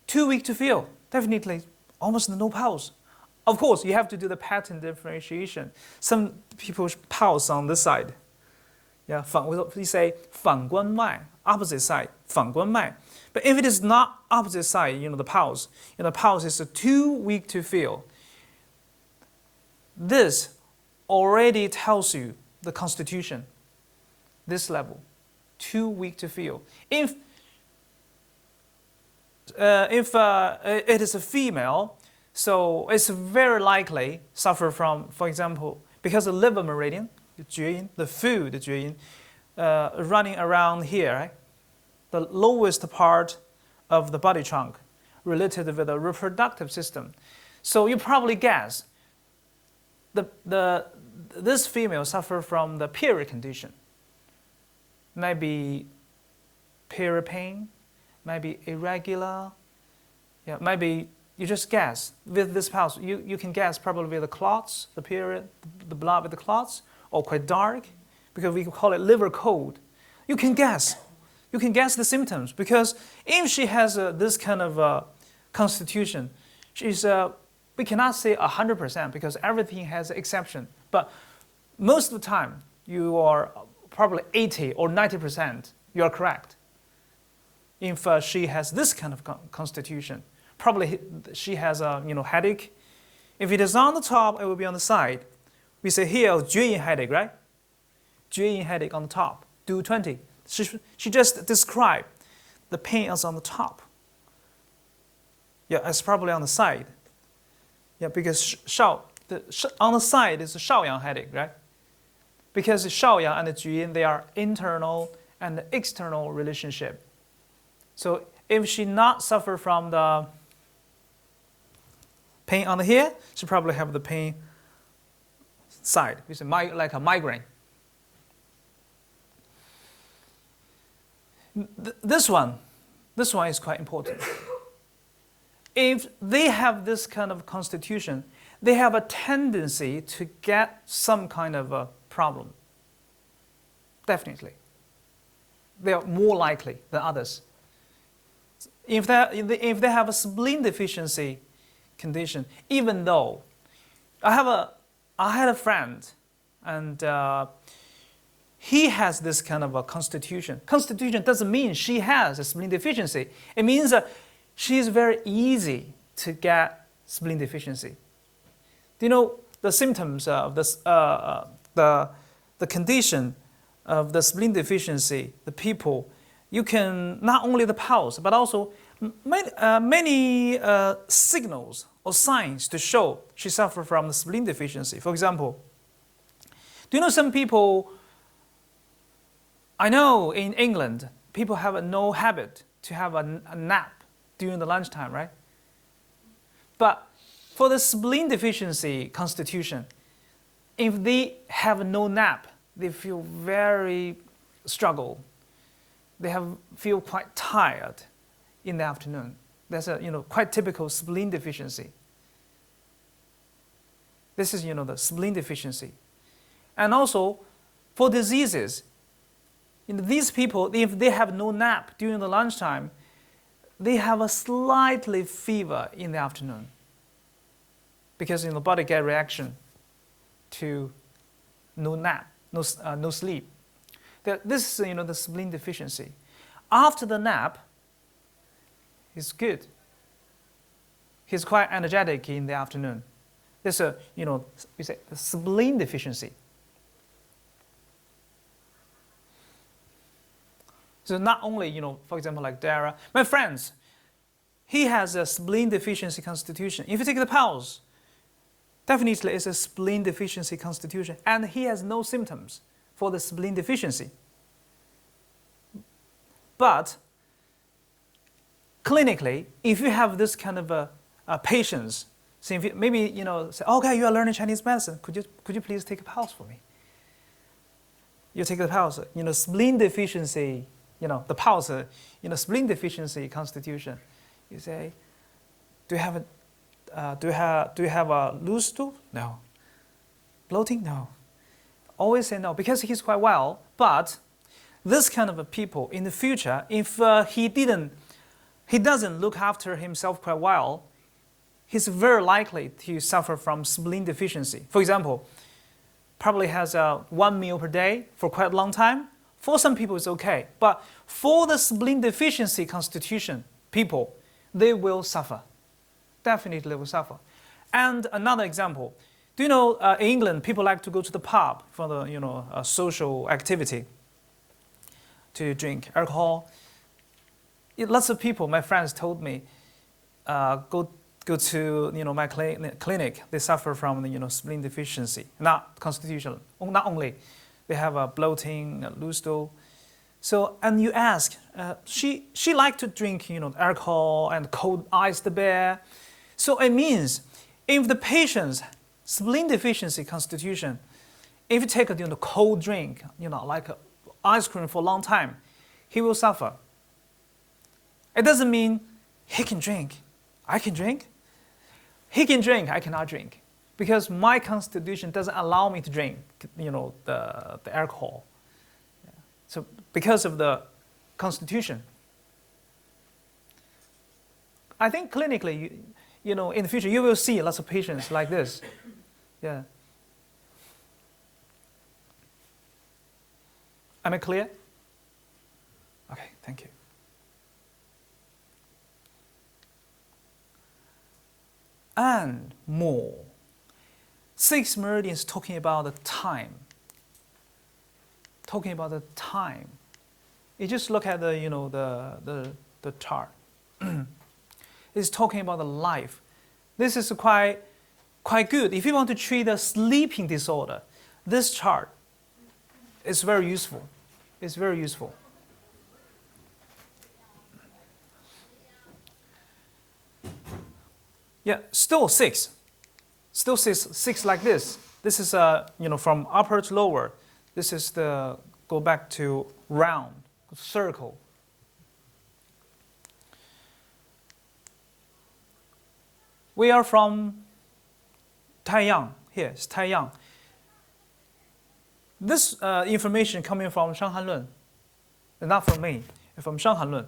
2 weeks to feel, definitely almost no pulse. Of course, you have to do the pattern differentiation. Some people's pulse on this side. Yeah, we say 反关脉, opposite side, 反关脉. But if it is not opposite side, the pulse, pulse is 2 weeks to feel. This already tells you the constitution. This level, 2 weeks to feel. If it is a female, so it's very likely suffer from, for example, because the liver meridian, the food, running around here, right? The lowest part of the body trunk related with the reproductive system. So you probably guess this female suffer from the period condition. Maybe period pain, maybe irregular. Yeah, maybe you just guess with this pulse. You can guess probably with the clots, the period, the blood with the clots, or quite dark, because we call it liver cold. You can guess. You can guess the symptoms, because if she has this kind of constitution, we cannot say 100% because everything has an exception. But most of the time, you are probably 80 or 90%. You are correct. If she has this kind of constitution, probably she has a headache. If it is on the top, it will be on the side. We say here, 厥隐 headache, right? 厥隐 headache on the top. Do 20. She just described the pain is on the top. Yeah, it's probably on the side. Yeah, because on the side is the 少阳 headache, right? Because the 少阳and the 厥隐, they are internal and external relationship. So if she not suffer from the pain on the here, she probably have the pain side, which is like a migraine. This one is quite important. If they have this kind of constitution, they have a tendency to get some kind of a problem. Definitely. They are more likely than others. If they have a spleen deficiency condition, even though I had a friend, and he has this kind of a constitution. Constitution doesn't mean she has a spleen deficiency. It means she is very easy to get spleen deficiency. Do you know the symptoms of this, the condition of the spleen deficiency? The people, you can not only the pulse, but also many signals or signs to show she suffers from the spleen deficiency. For example, do you know some people? I know in England, people have no habit to have a nap during the lunchtime, right? But for the spleen deficiency constitution, if they have no nap, they feel very struggle. They feel quite tired in the afternoon. That's a quite typical spleen deficiency. This is the spleen deficiency. And also for diseases, these people, if they have no nap during the lunchtime, they have a slightly fever in the afternoon because the body get reaction to no nap, no sleep. This is the spleen deficiency. After the nap, he's good. He's quite energetic in the afternoon. This is we say spleen deficiency. So not only, for example, like Dara, my friends, he has a spleen deficiency constitution. If you take the pills, definitely it's a spleen deficiency constitution, and he has no symptoms for the spleen deficiency. But clinically, if you have this kind of a patients, so if you, maybe say, okay, you are learning Chinese medicine, could you please take a pulse for me? You take the pulse, spleen deficiency. The pulse, spleen deficiency constitution. You say, do you have a loose stool? No. Bloating? No. Always say no, because he's quite well. But this kind of a people in the future, if he doesn't look after himself quite well, he's very likely to suffer from spleen deficiency. For example, probably has 1 meal per day for quite a long time. For some people, it's okay. But for the spleen deficiency constitution people, they will suffer. Definitely will suffer. And another example, do you know in England, people like to go to the pub for the social activity to drink alcohol. Lots of people, my friends told me, go to my clinic. They suffer from the spleen deficiency, not constitutional, not only. They have a bloating, loose stool. So, and you ask, she liked to drink, alcohol and cold iced beer. So it means if the patient's spleen deficiency constitution, if you take a cold drink, like ice cream for a long time, he will suffer. It doesn't mean he can drink, I can drink. He can drink, I cannot drink. Because my constitution doesn't allow me to drink, the alcohol. Yeah. So because of the constitution, I think clinically, in the future, you will see lots of patients like this. Yeah. Am I clear? Okay, thank you. And more. 6 meridians talking about the time. Talking about the time. You just look at the chart. It's talking about the life. This is quite good. If you want to treat a sleeping disorder, this chart is very useful. It's very useful. Yeah, still 6. Still 6 like this. This is from upper to lower. This is go back to round, circle. We are from Taiyang. Here is Taiyang. This information coming from Shanghan Lun, not from me, from Shanghan Lun.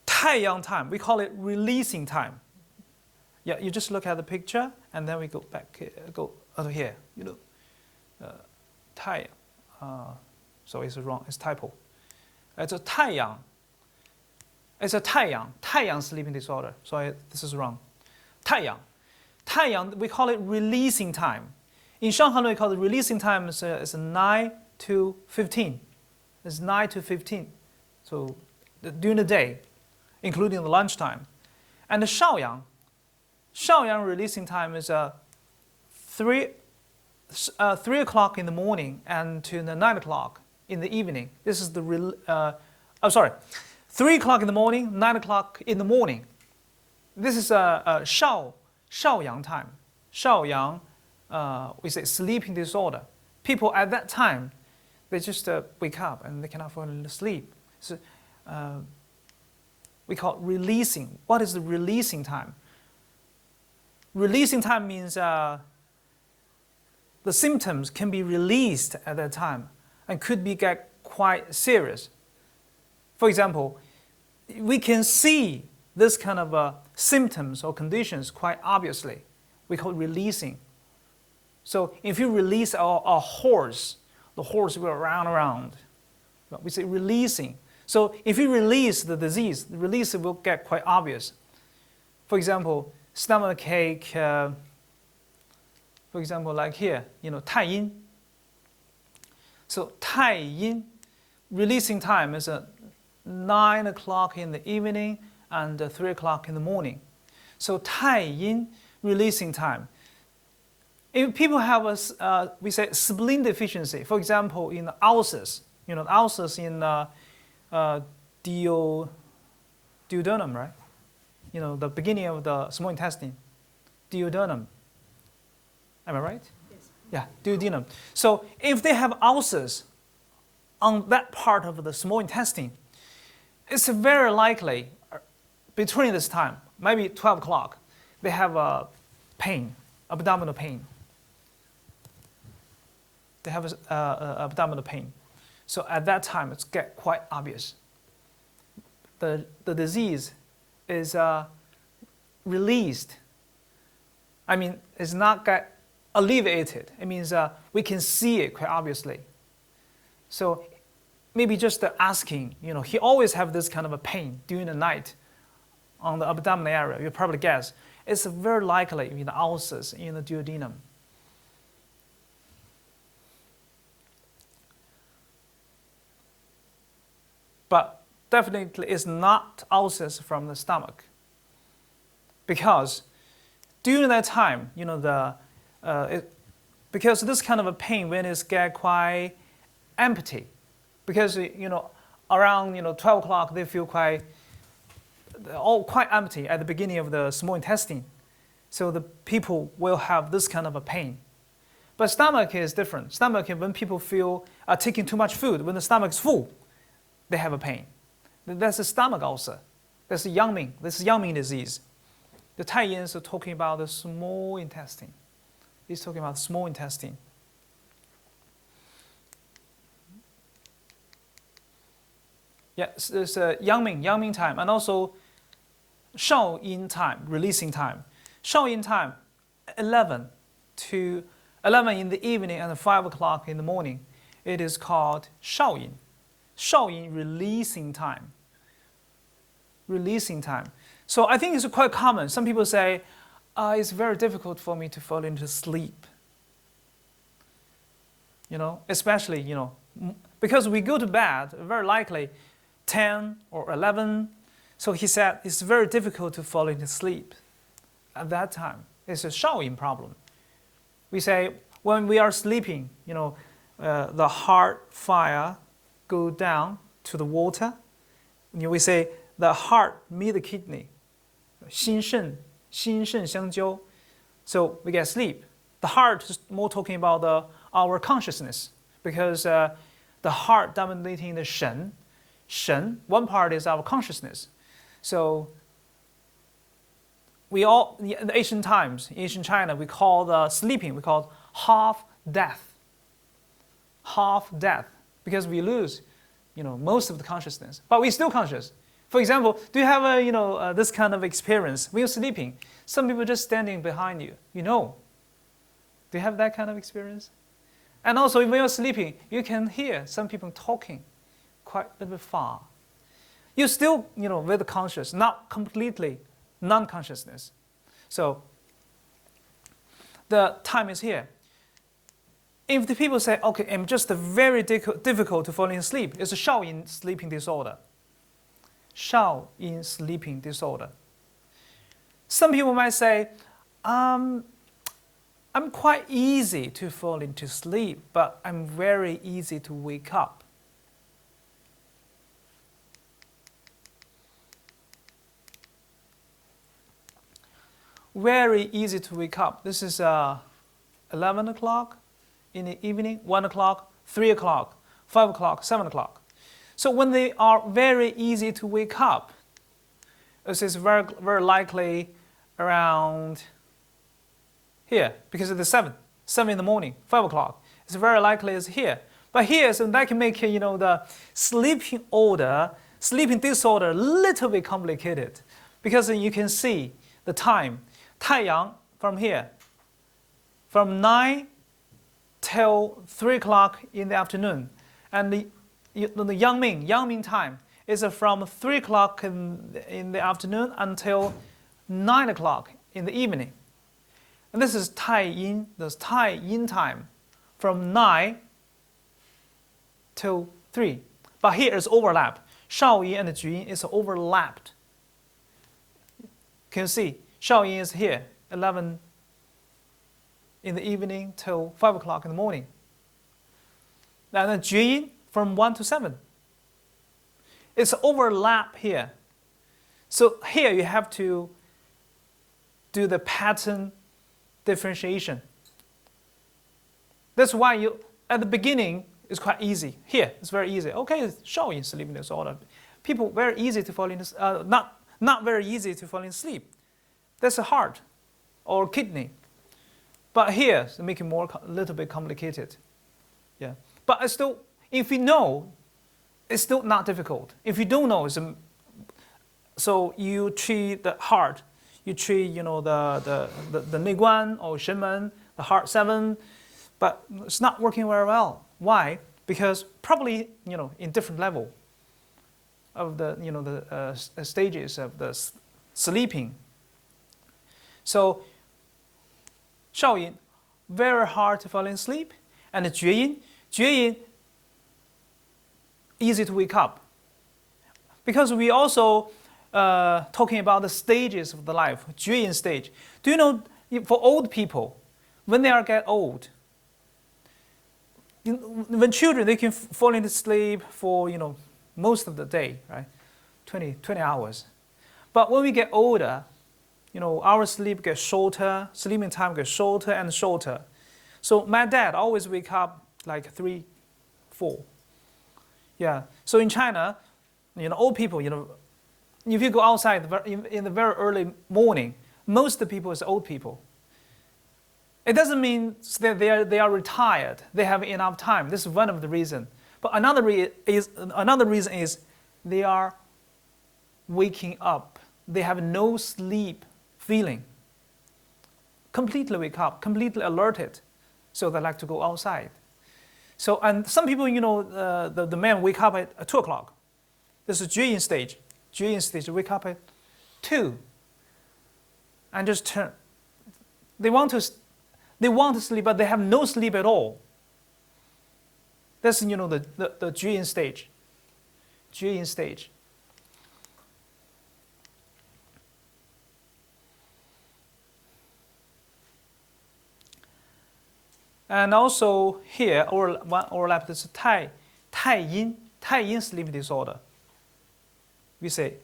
Taiyang time, we call it releasing time. Yeah, you just look at the picture, and then we go back, go over here. Taiyang. So it's wrong. It's typo. It's a Taiyang. It's a Taiyang sleeping disorder. So this is wrong. Taiyang, we call it releasing time. In Shanghai, we call it releasing time is 9 to 15. It's 9 to 15. So during the day, including the lunchtime. And the Shaoyang releasing time is 3 o'clock in the morning and to the 9 o'clock in the evening. This is 3 o'clock in the morning, 9 o'clock in the morning. This is Shaoyang time. Shaoyang, we say sleeping disorder. people at that time, they just wake up and they cannot fall into sleep. So we call it releasing. What is the releasing time? Releasing time means the symptoms can be released at that time and could get quite serious. For example, we can see this kind of symptoms or conditions quite obviously. We call it releasing. So if you release a horse, the horse will run around. We say releasing. So if you release the disease, the release will get quite obvious. For example, stomach ache, for example, like here, 太阴. So 太阴, releasing time is 9 o'clock in the evening and 3 o'clock in the morning. So 太阴, releasing time. If people have we say spleen deficiency, for example, in the ulcers, ulcers in duodenum, right? The beginning of the small intestine, duodenum. Am I right?
Yes.
Yeah, duodenum. So if they have ulcers on that part of the small intestine, it's very likely between this time, maybe 12 o'clock, they have a pain, abdominal pain. They have abdominal pain. So at that time, it's get quite obvious. The disease is released. I mean, it's not get alleviated. It means we can see it quite obviously. So maybe just asking, he always have this kind of a pain during the night on the abdominal area. You probably guess it's very likely in the ulcers in the duodenum. But definitely it's not ulcers from the stomach. Because during that time, because this kind of a pain when it's get quite empty, because around 12 o'clock they feel quite empty at the beginning of the small intestine. So the people will have this kind of a pain. But stomach is different. Stomach, when people feel taking too much food, when the stomach is full, they have a pain. That's a stomach ulcer. That's Yangming. This is Yangming disease. The Taiyans are talking about the small intestine. He's talking about small intestine. Yes, there's Yangming time, and also Shaoyin time, releasing time. Shaoyin time, 11 in the evening and 5 o'clock in the morning. It is called Shaoyin. Shaoyin, releasing time. Releasing time. So I think it's quite common. Some people say, it's very difficult for me to fall into sleep. Especially, because we go to bed, very likely 10 or 11. So he said it's very difficult to fall into sleep at that time. It's a Shaoyin problem. We say when we are sleeping, the heart fire go down to the water. We say the heart meet the kidney. 心肾相交. So we get sleep. The heart is more talking about our consciousness, because the heart dominating the shen. Shen, one part is our consciousness. So we all, in the ancient times, in ancient China, we call the sleeping, we call half death. Half death, because we lose, most of the consciousness, but we're still conscious. For example, do you have this kind of experience when you're sleeping? Some people just standing behind you. Do you have that kind of experience? And also, when you're sleeping, you can hear some people talking quite a little bit far. You're still, very conscious, not completely non-consciousness. So the time is here. If the people say, okay, I'm just very difficult to fall asleep, it's a Shaoyin sleeping disorder. Shaoyin sleeping disorder. Some people might say, I'm quite easy to fall into sleep, but I'm very easy to wake up. Very easy to wake up. This is 11 o'clock. in the evening, 1 o'clock, 3 o'clock, 5 o'clock, 7 o'clock. So when they are very easy to wake up, this is very, very likely around here, because it's 7 in the morning, 5 o'clock. It's very likely it's here. But here, so that can make, the sleeping disorder a little bit complicated, because you can see the time, 太阳 from here, from 9 till 3 o'clock in the afternoon, and the Yangming time is from 3 o'clock in the afternoon until 9 o'clock in the evening. And this is 太阴, this 太阴 time, from 9 till 3. But here is overlap. 少阴 and 菊阴 is overlapped. Can you see? 少阴 is here, 11 in the evening till 5 o'clock in the morning. And then 菊阴from 1 to 7. It's overlap here. So here you have to do the pattern differentiation. That's why at the beginning, it's quite easy. Here, it's very easy. Okay, it's showing sleeping disorder. People very easy to fall in, not very easy to fall in sleep. That's the heart or kidney. But here, it's making a little bit complicated. Yeah. But it's still, if you know, it's still not difficult. If you don't know, so you treat the heart, you treat the Neiguan or Shenmen, the heart 7, but it's not working very well. Why? Because probably in different level of the stages of the sleeping. So 少阴 very hard to fall in sleep, and the 厥阴easy to wake up. Because we also talking about the stages of the life, 厥阴 stage. Do you know, for old people, when they get old, when children, they can fall into sleep for most of the day, right? 20 hours. But when we get older, our sleep gets shorter, sleeping time gets shorter and shorter. So my dad always wake up like 3, 4. Yeah. So in China, old people, if you go outside in the very early morning, most of the people is old people. It doesn't mean that they are retired. They have enough time. This is one of the reasons. But another reason is they are waking up. They have no sleep feeling. Completely wake up, completely alerted. So they like to go outside. So, and some people, the men wake up at 2 o'clock. This is 厥阴 stage. 厥阴 stage, wake up at 2. And just turn. They want to sleep, but they have no sleep at all. That's, the 厥阴 stage. 厥阴 stage. And also here, overlap this 太阴 sleep disorder. We say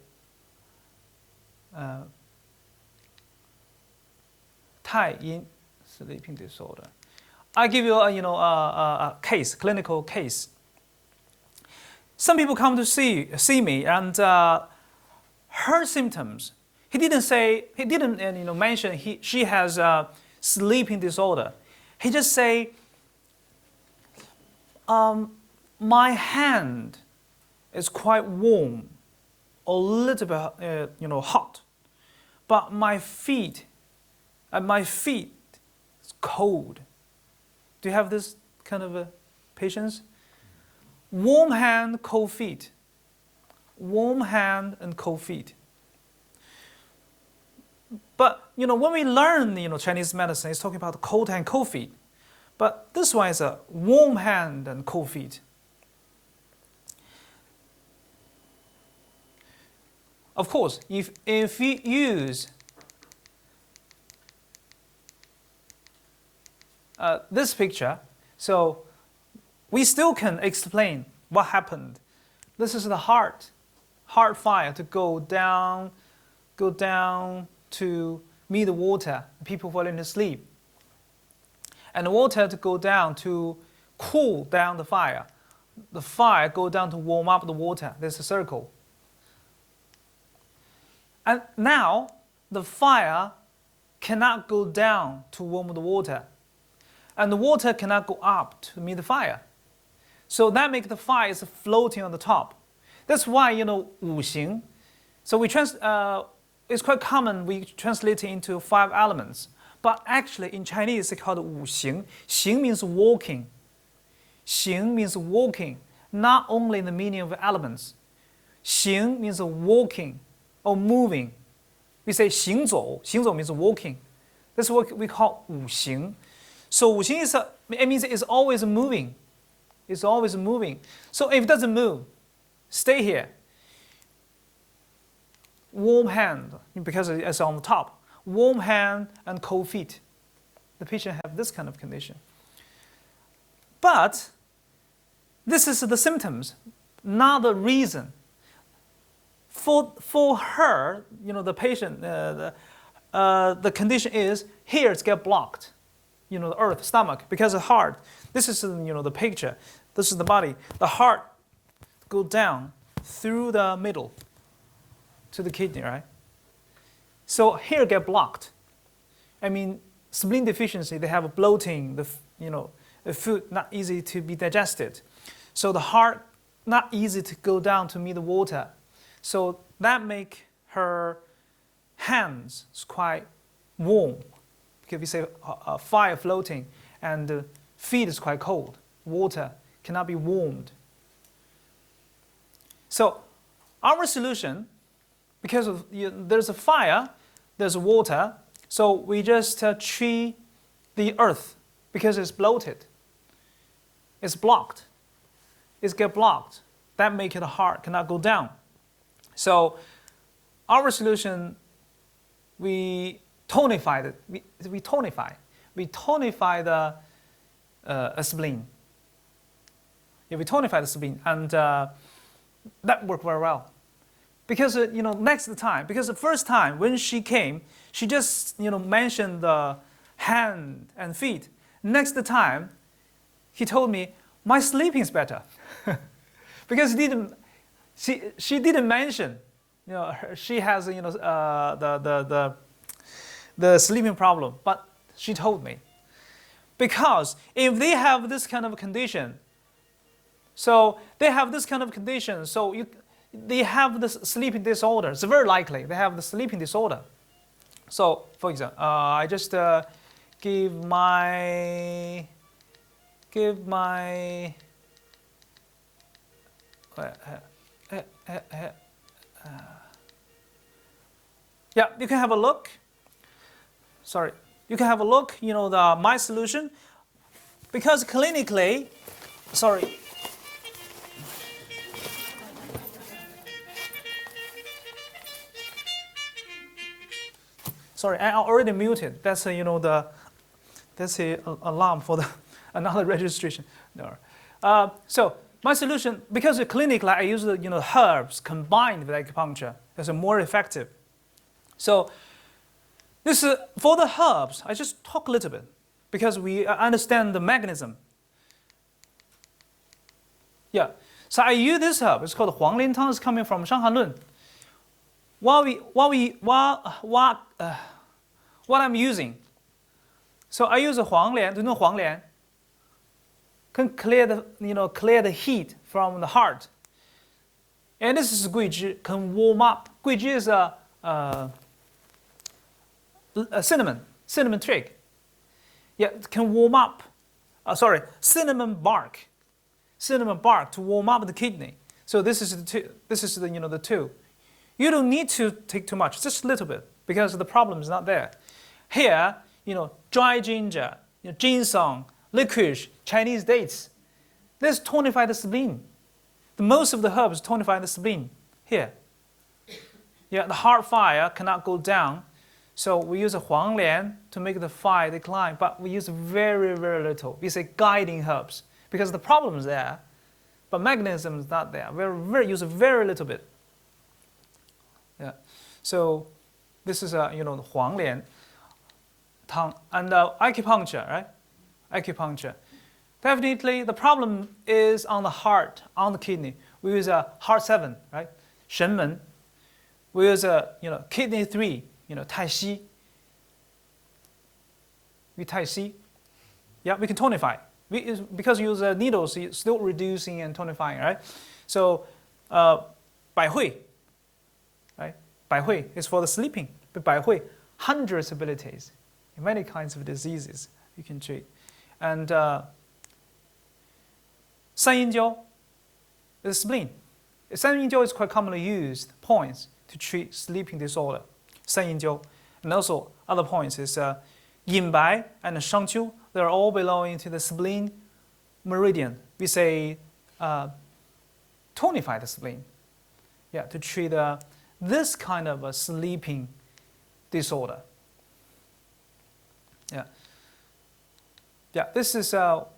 太阴 sleeping disorder. I give you a case, clinical case. Some people come to see me, and her symptoms. He didn't mention she has a sleeping disorder. He just say, my hand is quite warm, a little bit hot, but my feet is cold. Do you have this kind of patients? Warm hand, cold feet. Warm hand and cold feet. But when we learn Chinese medicine, it's talking about cold hand, cold feet. But this one is a warm hand and cold feet. Of course, if we use this picture, so we still can explain what happened. This is the heart fire to go down to meet the water. People fall into sleep. and water to go down to cool down the fire. The fire go down to warm up the water. There's a circle. And now the fire cannot go down to warm the water, and the water cannot go up to meet the fire. So that makes the fire is floating on the top. That's why, 五行. So it's quite common we translate it into 5 elements. But actually in Chinese it's called 五行. 行 means walking. 行 means walking, not only in the meaning of elements. 行 means walking or moving. We say 行走. 行走 means walking. That's what we call 五行. So 五行it means it's always moving. It's always moving. So if it doesn't move, stay here. Warm hand, because it's on the top. Warm hand and cold feet. The patient have this kind of condition. But this is the symptoms, not the reason. For her, the patient, the condition is here it's get blocked. The earth, stomach, because the heart. This is the picture. This is the body. The heart go down through the middle to the kidney, right? So here get blocked. I mean, spleen deficiency. They have a bloating. The food not easy to be digested. So the heart not easy to go down to meet the water. So that make her hands quite warm. Because we say fire floating, and the feet is quite cold. Water cannot be warmed. So our solution, because of there's a fire, there's water, so we just treat the earth because it's bloated. It's blocked. It's get blocked. That make it hard, cannot go down. So our solution, we tonify it. We tonify the spleen. Yeah, we tonify the spleen, and that worked very well. Because next time, because the first time when she came, she just mentioned the hand and feet. Next time, he told me my sleeping is better, because she didn't mention she has the sleeping problem, but she told me. Because if they have this kind of condition, so they have the sleeping disorder. It's very likely they have the sleeping disorder. So, for example, I just give my yeah, you can have a look. Sorry, you can have a look. My solution, because clinically, sorry. Sorry, I already muted. That's that's a alarm for another registration. No. So my solution, because clinically I use the herbs combined with acupuncture, that's more effective. So this is for the herbs. I just talk a little bit because we understand the mechanism. Yeah. So I use this herb. It's called Huang Lin Tang. It's coming from Shanghai Lun. What I'm using. So I use Huang Lian. Do you know Huang Lian? Can clear the heat from the heart. And this is Guizhi, can warm up. Guizhi is a cinnamon twig. Yeah, it can warm up. Cinnamon bark to warm up the kidney. So this is the two. You don't need to take too much, just a little bit, because the problem is not there. Here, dry ginger, ginseng, licorice, Chinese dates. This tonify the spleen. The most of the herbs tonify the spleen. Here. Yeah, the heart fire cannot go down, so we use a Huang Lian to make the fire decline, but we use very, very little. We say guiding herbs, because the problem is there, but mechanism is not there. We use a very little bit. Yeah, so this is Huang Lian, Tang, and acupuncture, right? acupuncture. Definitely, the problem is on the heart, on the kidney. We use a heart 7, right? 神门. We use a kidney 3, 太溪. We 太溪. Yeah, we can tonify. Because you use needles, it's still reducing and tonifying, right? So, 百会, right? 百会 is for the sleeping, but 百会, hundreds of abilities, many kinds of diseases you can treat. And 三阴交 is spleen. 三阴交 is quite commonly used points to treat sleeping disorder. 三阴交. And also other points is 隐白 and 商丘. They're all belonging to the spleen meridian. We say tonify the spleen. Yeah, to treat this kind of a sleeping disorder. Yeah. Yeah, this is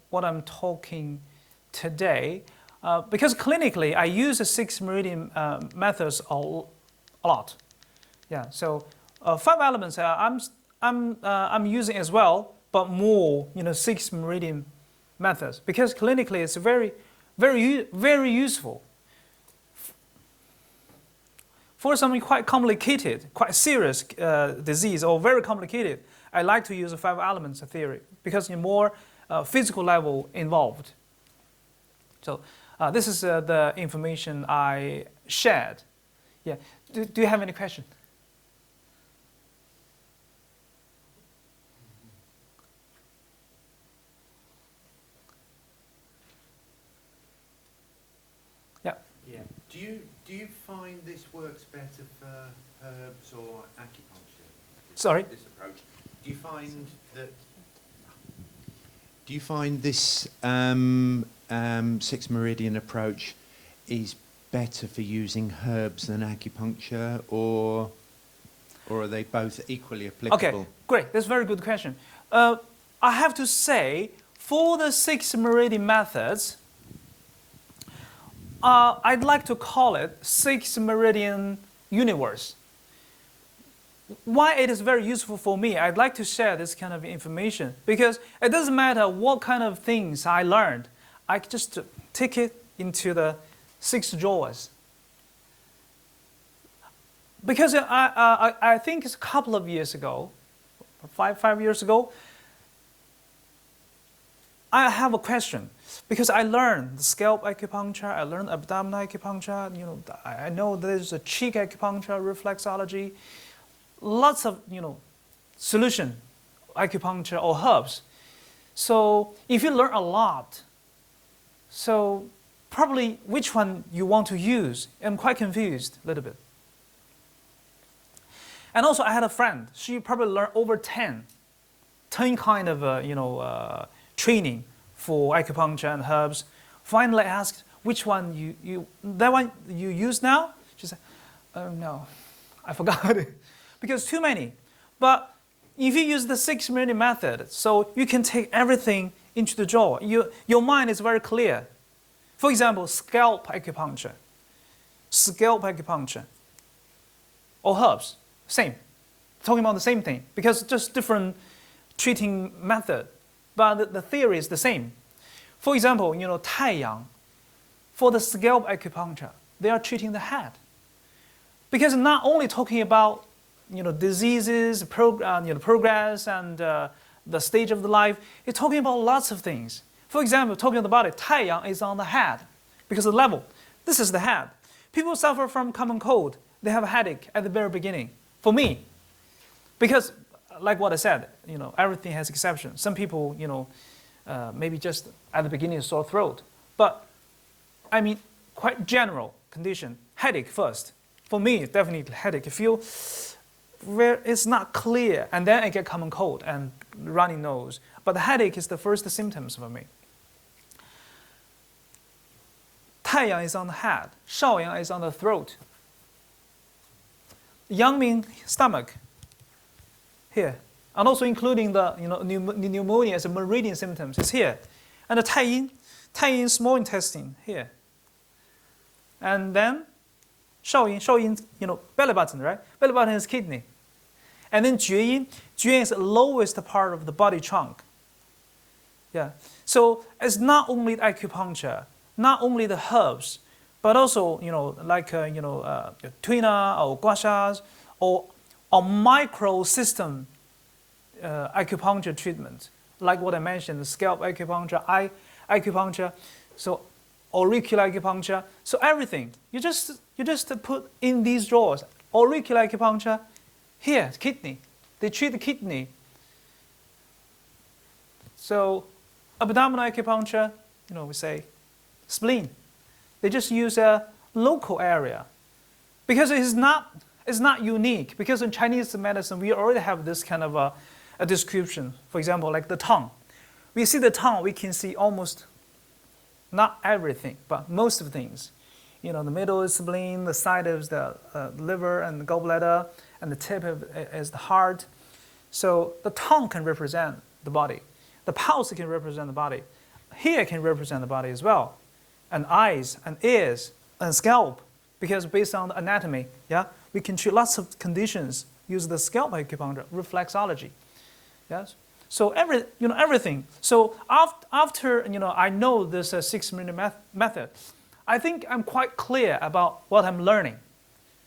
what I'm talking today. Because clinically, I use the 6 meridian methods a lot. Yeah, so 5 elements I'm using as well, but more 6 meridian methods, because clinically it's very, very useful. For some quite complicated, quite serious disease or very complicated, I like to use the 5 elements theory because in more physical level involved. So this is the information I shared. Yeah. Do you have any question? Yeah.
Yeah. Do you find this works better for herbs or acupuncture?
Sorry?
This approach. Do you find this 6 meridian approach is better for using herbs than acupuncture, or are they both equally applicable?
Okay, great. That's a very good question. I have to say, for the 6 meridian methods, I'd like to call it 6 meridian universe. Why it is very useful for me, I'd like to share this kind of information because it doesn't matter what kind of things I learned, I just take it into the 6 drawers. Because I think it's a couple of years ago, 5 years ago, I have a question. Because I learned the scalp acupuncture, I learned abdominal acupuncture, I know there's a cheek acupuncture, reflexology, lots of, solution acupuncture or herbs. So if you learn a lot, so probably which one you want to use, I'm quite confused a little bit. And also I had a friend, she probably learned over 10 kind of, training for acupuncture and herbs. Finally asked, which one that one you use now? She said, oh no, I forgot it. Because too many. But if you use the 6 meridian method, so you can take everything into the drawer. Your mind is very clear. For example, scalp acupuncture. Scalp acupuncture. Or herbs, same. Talking about the same thing. Because just different treating method. But the theory is the same. For example, 太阳, for the scalp acupuncture, they are treating the head. Because not only talking about diseases, progress, and the stage of the life, it's talking about lots of things. For example, talking about the body, 太阳 is on the head because of the level. This is the head. People suffer from common cold. They have a headache at the very beginning. For me, because like what I said, everything has exceptions. Some people, maybe just at the beginning sore throat. But I mean, quite general condition. Headache first. For me, definitely headache. I feel where it's not clear, and then I get common cold and runny nose. But the headache is the first symptoms for me. 太阳 is on the head. 少阳 is on the throat. Yang means stomach. Here. And also including the pneumonia as a meridian symptoms is here. And the 太阴, small intestine, here. And then 少阴, belly button, right? Belly button is kidney. And then 厥阴 is the lowest part of the body trunk. Yeah. So it's not only acupuncture, not only the herbs, but also like tuna or guashas or micro system acupuncture treatment, like what I mentioned, scalp acupuncture, eye acupuncture, so auricular acupuncture, so everything. You just put in these drawers. Auricular acupuncture, here, kidney. They treat the kidney. So abdominal acupuncture, we say spleen. They just use a local area because it's not unique. Because in Chinese medicine, we already have this kind of a description. For example, like the tongue. We see the tongue, we can see almost not everything, but most of the things. The middle is spleen, the side is the liver and the gallbladder, and the tip is the heart. So the tongue can represent the body. The pulse can represent the body. Here can represent the body as well. And eyes and ears and scalp, because based on the anatomy, we can treat lots of conditions using the scalp acupuncture, reflexology. Yes. So everything. So after I know this 6-minute method, I think I'm quite clear about what I'm learning.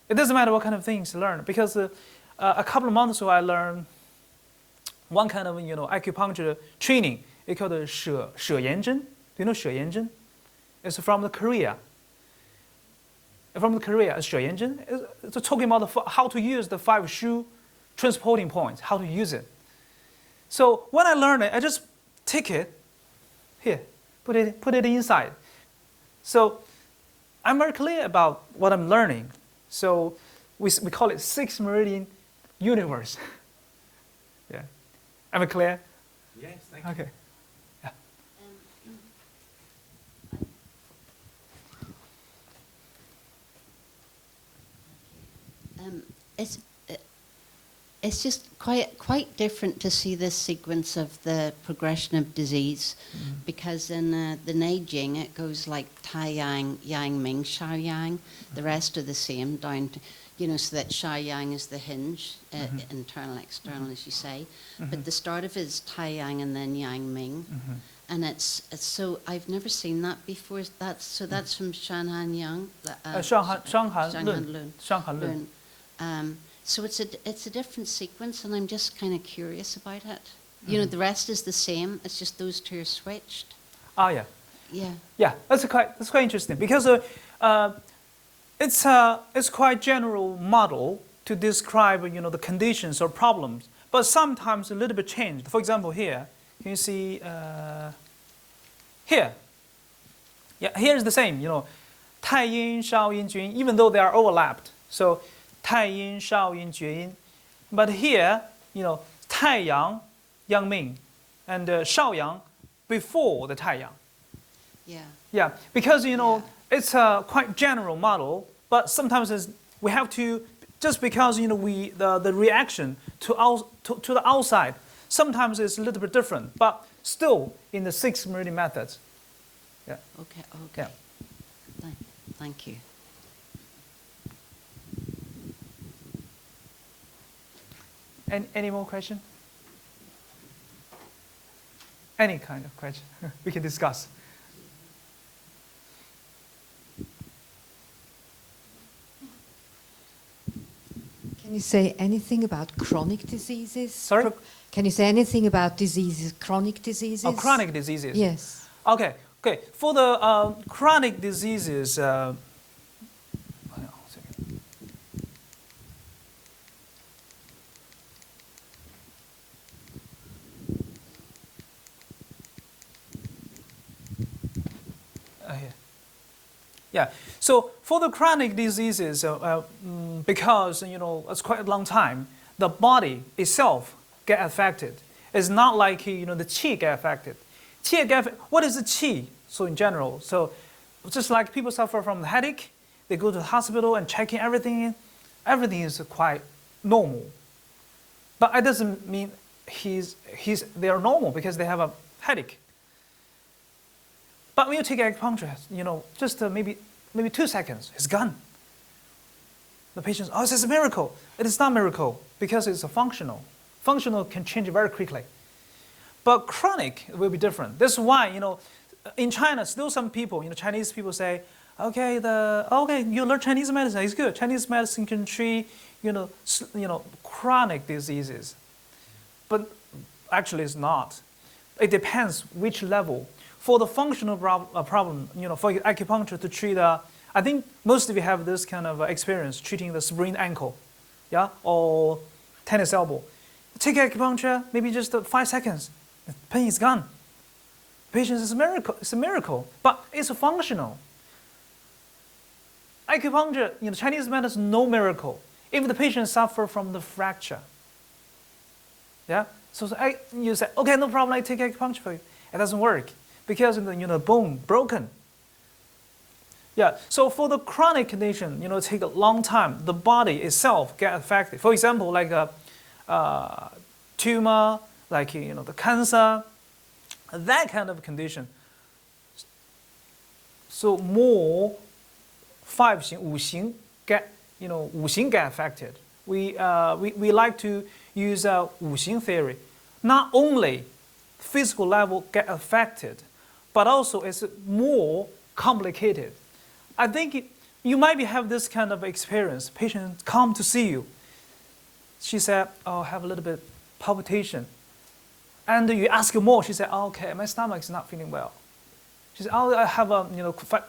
It doesn't matter what kind of things to learn, because a couple of months ago I learned one kind of acupuncture training. It's called the 舍盐针. Do you know 舍盐针? It's from Korea. From Korea, it's 舍盐针. It's talking about how to use the 5 shu transporting points, how to use it. So when I learn it, I just take it here, put it inside. So I'm very clear about what I'm learning. So we call it 6 meridian universe. Yeah, am I clear?
Yes, thank you.
Okay. Yeah.
It's just quite different to see this sequence of the progression of disease, because in the Neijing it goes like Tai Yang, Yang Ming, Shao Yang. The rest are the same down to, so that Shao Yang is the hinge, internal, external, as you say. But the start of it is Tai Yang and then Yang Ming. And it's so I've never seen that before. That's from Shanhan Yang.
Shanhan Lun.
So it's a different sequence, and I'm just kind of curious about it. The rest is the same. It's just those two are switched.
Yeah.
Yeah.
Yeah, that's quite interesting, because it's quite general model to describe the conditions or problems, but sometimes a little bit changed. For example, here can you see here? Yeah, here is the same. Tai Yin, Shao Yin, Jun Yin, even though they are overlapped. So Tai Yin, Shao Yin, Jun Yin. But here, Tai Yang, Yang Ming, and Shao Yang before the Tai Yang.
Yeah.
Yeah, because it's a quite general model, but sometimes we have to, just because the reaction to the outside sometimes it's a little bit different, but still in the 6 meridian methods. Yeah.
Okay.
Yeah.
Thank you.
Any more question? Any kind of question we can discuss.
Can you say anything about chronic diseases?
Sorry?
Can you say anything about diseases, chronic diseases?
Oh, chronic diseases.
Yes.
Okay. For the chronic diseases, hang on a second. Here. Yeah. So for the chronic diseases, because it's quite a long time, the body itself get affected. It's not like the qi get affected. What is the qi? So in general, just like people suffer from the headache, they go to the hospital and checking everything. Everything is quite normal, but it doesn't mean they are normal because they have a headache. But when you take acupuncture, just maybe 2 seconds, it's gone. The patient, this is a miracle. It is not a miracle because it's a functional. Functional can change very quickly. But chronic will be different. That's why, in China, still some people, Chinese people say, okay, you learn Chinese medicine, it's good. Chinese medicine can treat, chronic diseases. But actually it's not. It depends which level. For the functional problem, for acupuncture to treat, I think most of you have this kind of experience treating the sprained ankle, yeah, or tennis elbow. Take acupuncture, maybe just 5 seconds, the pain is gone. Patience is a miracle. It's a miracle, but it's functional. Acupuncture, Chinese medicine, no miracle. If the patient suffers from the fracture, yeah, so you say, okay, no problem, I take acupuncture for you. It doesn't work because the bone broken. Yeah, so for the chronic condition, it take a long time. The body itself get affected. For example, like a tumor, like the cancer, that kind of condition. So more 5型, 五行 get 五行 get affected. We like to use 五行 theory. Not only physical level get affected, but also it's more complicated. I think you might have this kind of experience. Patient come to see you. She said, "Oh, I have a little bit palpitation," and you ask her more. She said, "Oh, okay, my stomach is not feeling well." She said, "Oh, I have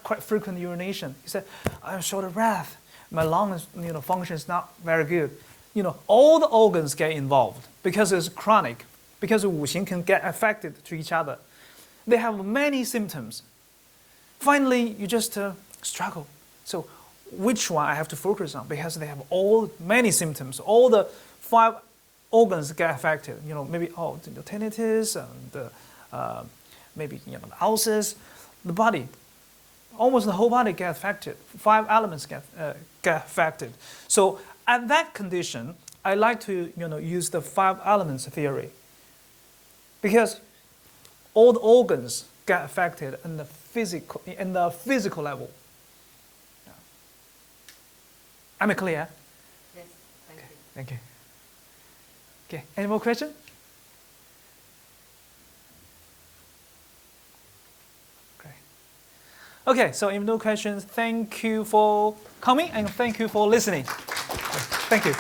quite frequent urination." He said, "I have short of breath. My lungs function is not very good." All the organs get involved because it's chronic. Because 五行 can get affected to each other. They have many symptoms. Finally, you just struggle. So which one I have to focus on? Because they have many symptoms. All the 5 organs get affected. Maybe the tinnitus and maybe the ulcers. The body, almost the whole body get affected. 5 elements get affected. So at that condition, I like to use the 5 elements theory. Because all the organs get affected in the physical level. Yeah. Am I clear?
Yes, thank you.
Thank you. Okay, any more questions? Great. Okay, so if no questions, thank you for coming and thank you for listening. Thank you.